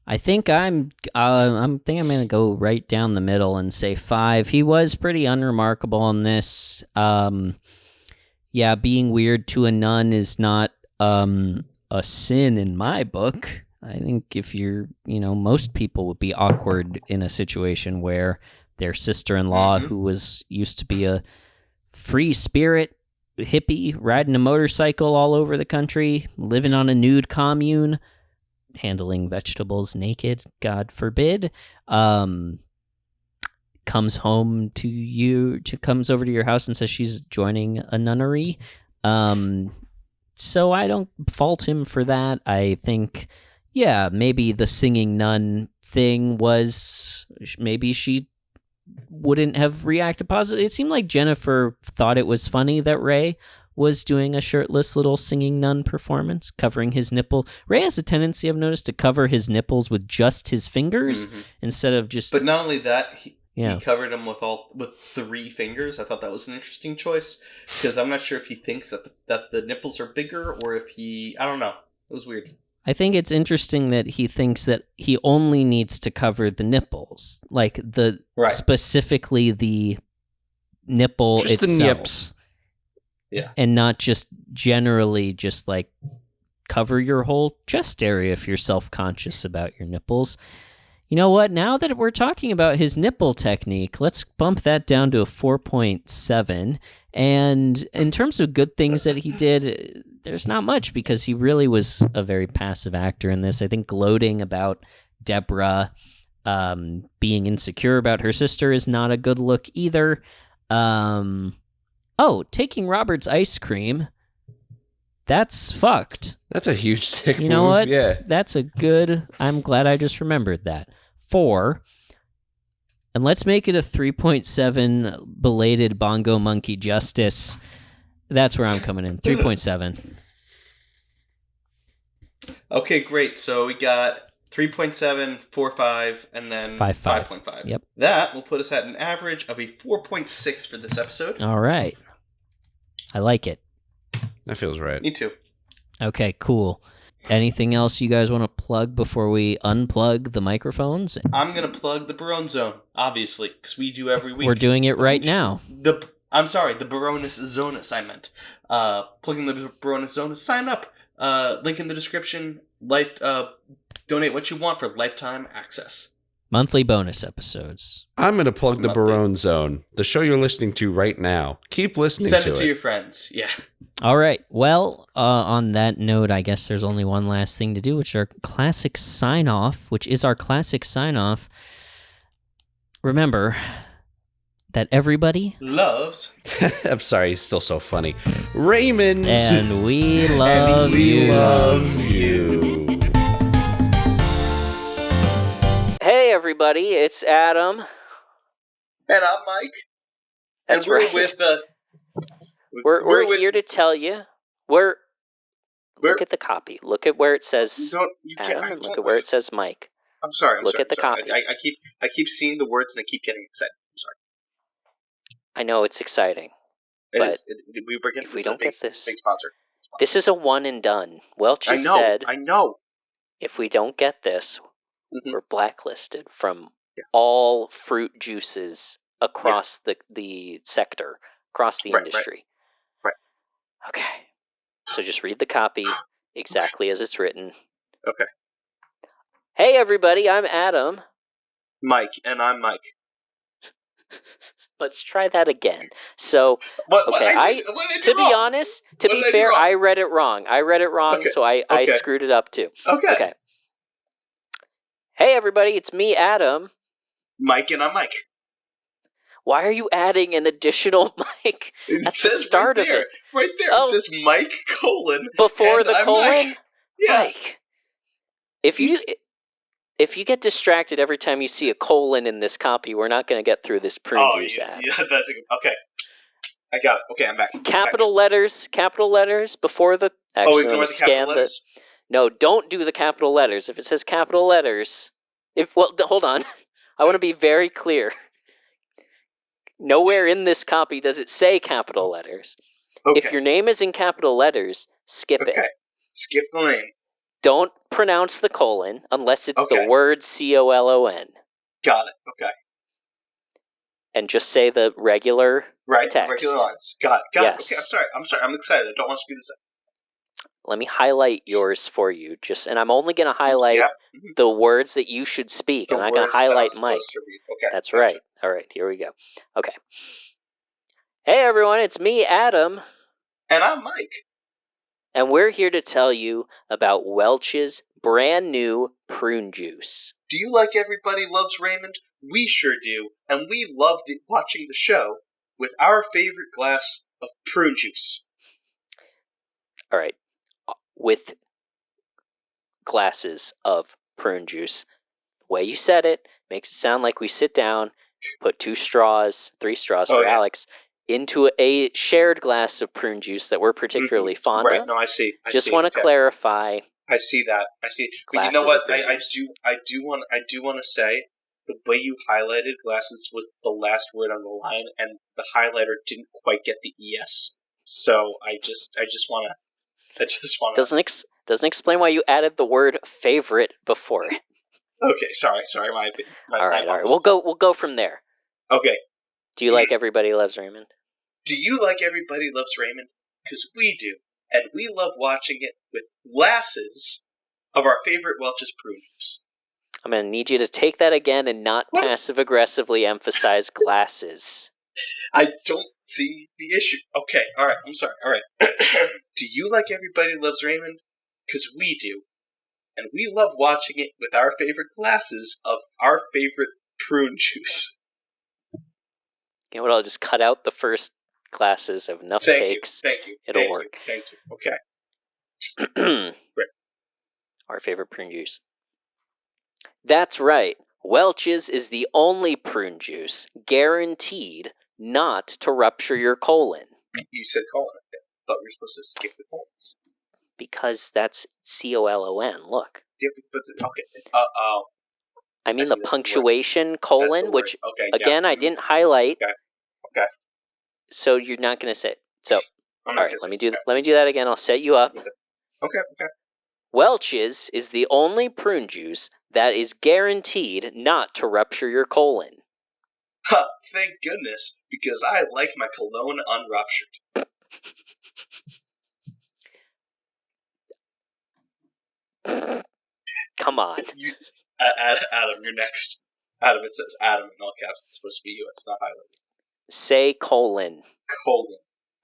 I think I'm gonna go right down the middle and say 5. He was pretty unremarkable in this. Yeah, being weird to a nun is not a sin in my book. I think if most people would be awkward in a situation where their sister-in-law, who was used to be a free spirit hippie, riding a motorcycle all over the country, living on a nude commune, handling vegetables naked, God forbid, comes over to your house and says she's joining a nunnery. So I don't fault him for that. I think, yeah, maybe the singing nun thing was, maybe she wouldn't have reacted positively. It seemed like Jennifer thought it was funny that Ray was doing a shirtless little singing nun performance, covering his nipple. Ray has a tendency, I've noticed, to cover his nipples with just his fingers instead of just... But not only that, he covered them with 3 fingers. I thought that was an interesting choice, because I'm not sure if he thinks that the nipples are bigger, or if I don't know. It was weird. I think it's interesting that he thinks that he only needs to cover the nipples, like specifically the nipple just itself. The nips. Yeah. And not just generally just like cover your whole chest area if you're self-conscious about your nipples. You know what? Now that we're talking about his nipple technique, let's bump that down to a 4.7. And in terms of good things that he did, there's not much, because he really was a very passive actor in this. I think gloating about Deborah being insecure about her sister is not a good look either. Taking Robert's ice cream, that's fucked. That's a huge dick move. You know what? Yeah. That's a good... I'm glad I just remembered that. 4. And let's make it a 3.7 belated bongo monkey justice. That's where I'm coming in. 3.7. Okay, great. So we got 3.7, 4.5, and then 5.5. Yep. That will put us at an average of a 4.6 for this episode. All right. I like it. That feels right. Me too. Okay, cool. Anything else you guys want to plug before we unplug the microphones? I'm going to plug the Barone Zone, obviously, because we do every week. We're doing it right now. The Baroness Zonus, I meant. Plugging the Baroness Zonus, sign up. Link in the description. Donate what you want for lifetime access. Monthly bonus episodes. I'm going to plug the Barone Zone, the show you're listening to right now. Keep listening to it. Send it to your friends. Yeah. All right. Well, on that note, I guess there's only one last thing to do, which is our classic sign-off. Remember that everybody loves... I'm sorry, he's still so funny. Raymond! And we love you. Hey, everybody, it's Adam. And I'm Mike. That's we're right. With we're here to tell you. Look at the copy. Look at where it says Adam, and look at where it says Mike. I'm sorry. Look at the copy. I keep seeing the words and I keep getting excited. I'm sorry. I know it's exciting. If we don't get this, big sponsor. This is a one and done. Welch has said, I know. If we don't get this, we're blacklisted from all fruit juices across the sector, across the industry. Right. Okay. So just read the copy exactly as it's written. Okay. Hey, everybody, I'm Adam. Mike, and I'm Mike. Let's try that again. So, to be fair, I read it wrong. So I screwed it up too. Okay. Hey, everybody, it's me, Adam. Mike, and I'm Mike. Why are you adding an additional Mike at the start of it? Right there. It says Mike, before the colon? Mike. Yeah. Mike. If you get distracted every time you see a colon in this copy, we're not going to get through this prune juice ad. Yeah, that's okay. I got it. Okay, I'm back. Capital letters before the... Actually, we want the capital letters? No, don't do the capital letters. If it says capital letters... hold on. I want to be very clear. Nowhere in this copy does it say capital letters. Okay. If your name is in capital letters, skip it. Skip the name. Don't pronounce the colon unless it's the word colon. Got it. Okay. And just say the regular text. Regular lines. Got it. Yes. Okay, I'm sorry. I'm excited. I don't want to screw this up. Let me highlight yours for you. And I'm only going to highlight the words that you should speak. I'm not going to highlight Mike. Okay. That's right. All right, here we go. Okay. Hey, everyone, it's me, Adam. And I'm Mike. And we're here to tell you about Welch's brand new prune juice. Do you like Everybody Loves Raymond? We sure do. And we love watching the show with our favorite glass of prune juice. All right. With glasses of prune juice. The way you said it makes it sound like we sit down, put 3 straws for Alex, into a shared glass of prune juice that we're particularly fond of. Right, no, I see. Just want to clarify. I see that. But you know what? I do want to say the way you highlighted glasses was the last word on the line, and the highlighter didn't quite get the ES. So I just want to. Doesn't explain why you added the word favorite before it. Okay, sorry. All right. We'll go from there. Okay. Do you like Everybody Loves Raymond? Do you like Everybody Loves Raymond? Because we do, and we love watching it with glasses of our favorite Welch's prune juice. I'm going to need you to take that again and not passive-aggressively emphasize glasses. I don't see the issue. Okay, all right, I'm sorry. All right. Do you like Everybody Loves Raymond? Because we do. And we love watching it with our favorite glasses of our favorite prune juice. You know what? I'll just cut out the first glasses of enough takes. Thank you. It'll work. Thank you. Okay. Great. Our favorite prune juice. That's right. Welch's is the only prune juice guaranteed not to rupture your colon. You said colon. I thought we were supposed to skip the colons. Because that's colon. Look. Yeah, but okay. I mean the punctuation colon, which again I didn't highlight. Okay. So you're not going to say it. So all right, let me do that again. I'll set you up. Okay. Welch's is the only prune juice that is guaranteed not to rupture your colon. Huh, thank goodness, because I like my cologne unruptured. Come on. Adam, you're next. Adam, it says Adam in all caps. It's supposed to be you. It's not highlighted. Say colon. Colon.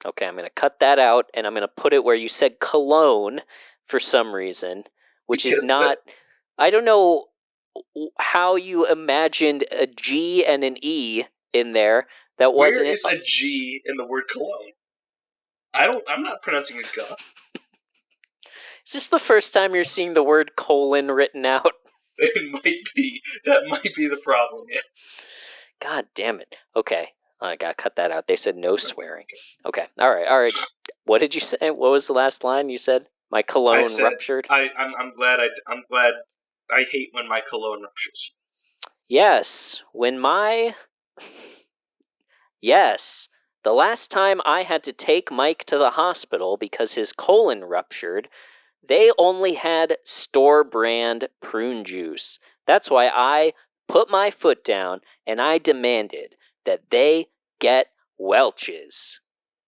Okay, I'm going to cut that out, and I'm going to put it where you said cologne for some reason, which is not... I don't know how you imagined a G and an E in there. That wasn't... Where is a G in the word cologne? I'm not pronouncing a G. Is this the first time you're seeing the word colon written out? It might be. That might be the problem, yeah. God damn it. Okay. I gotta cut that out. They said no swearing. Okay. All right. What did you say? What was the last line you said? My cologne ruptured? I'm glad I hate when my cologne ruptures. Yes. Yes. The last time I had to take Mike to the hospital because his colon ruptured, they only had store-brand prune juice. That's why I put my foot down and I demanded that they get Welch's.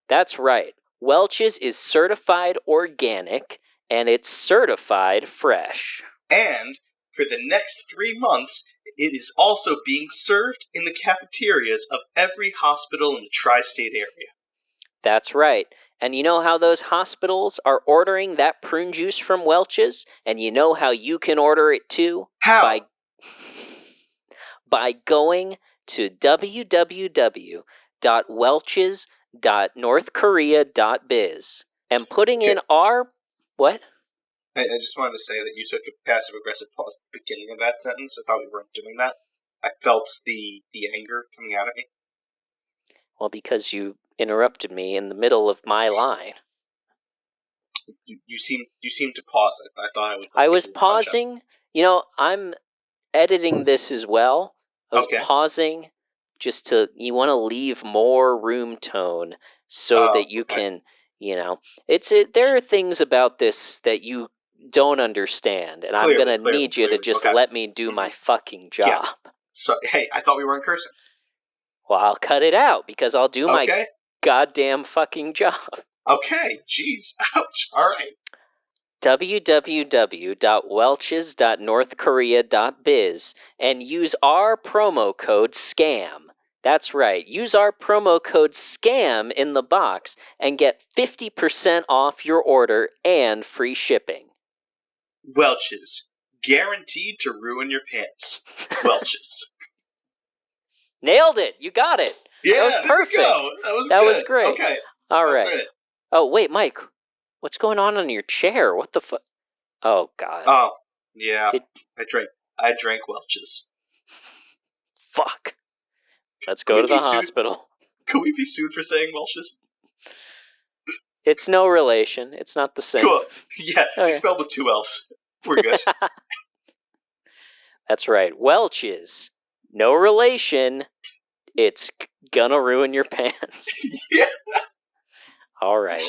That's right. Welch's is certified organic and it's certified fresh. And for the next 3 months, it is also being served in the cafeterias of every hospital in the tri-state area. That's right. And you know how those hospitals are ordering that prune juice from Welch's? And you know how you can order it too? How? By going to www.welches.northkorea.biz and putting in our... What? I just wanted to say that you took a passive-aggressive pause at the beginning of that sentence. I thought we weren't doing that. I felt the anger coming out of me. Well, because you interrupted me in the middle of my line. You seemed to pause. I thought I would... I was pausing. You know, I'm editing this as well. I was pausing just to... You want to leave more room tone so that you can... You know, there are things about this that you don't understand, and I'm going to need you to just let me do my fucking job. Yeah. So, hey, I thought we weren't cursing. Well, I'll cut it out because I'll do my goddamn fucking job. Okay, jeez, ouch, all right. www.welches.northkorea.biz and use our promo code SCAM. That's right, use our promo code SCAM in the box and get 50% off your order and free shipping. Welch's, guaranteed to ruin your pants. Welch's. Nailed it, you got it. Yeah, that was perfect. There we go. That good. was great. Okay. All right. It. Oh, wait, Mike. What's going on your chair? What the fuck? Oh, God. Oh, yeah. I drank Welch's. Fuck. Let's go to the hospital. Could we be sued for saying Welch's? It's no relation. It's not the same. Cool. Yeah, it's spelled with 2 L's. We're good. That's right. Welch's. No relation. It's gonna ruin your pants. Yeah. All right.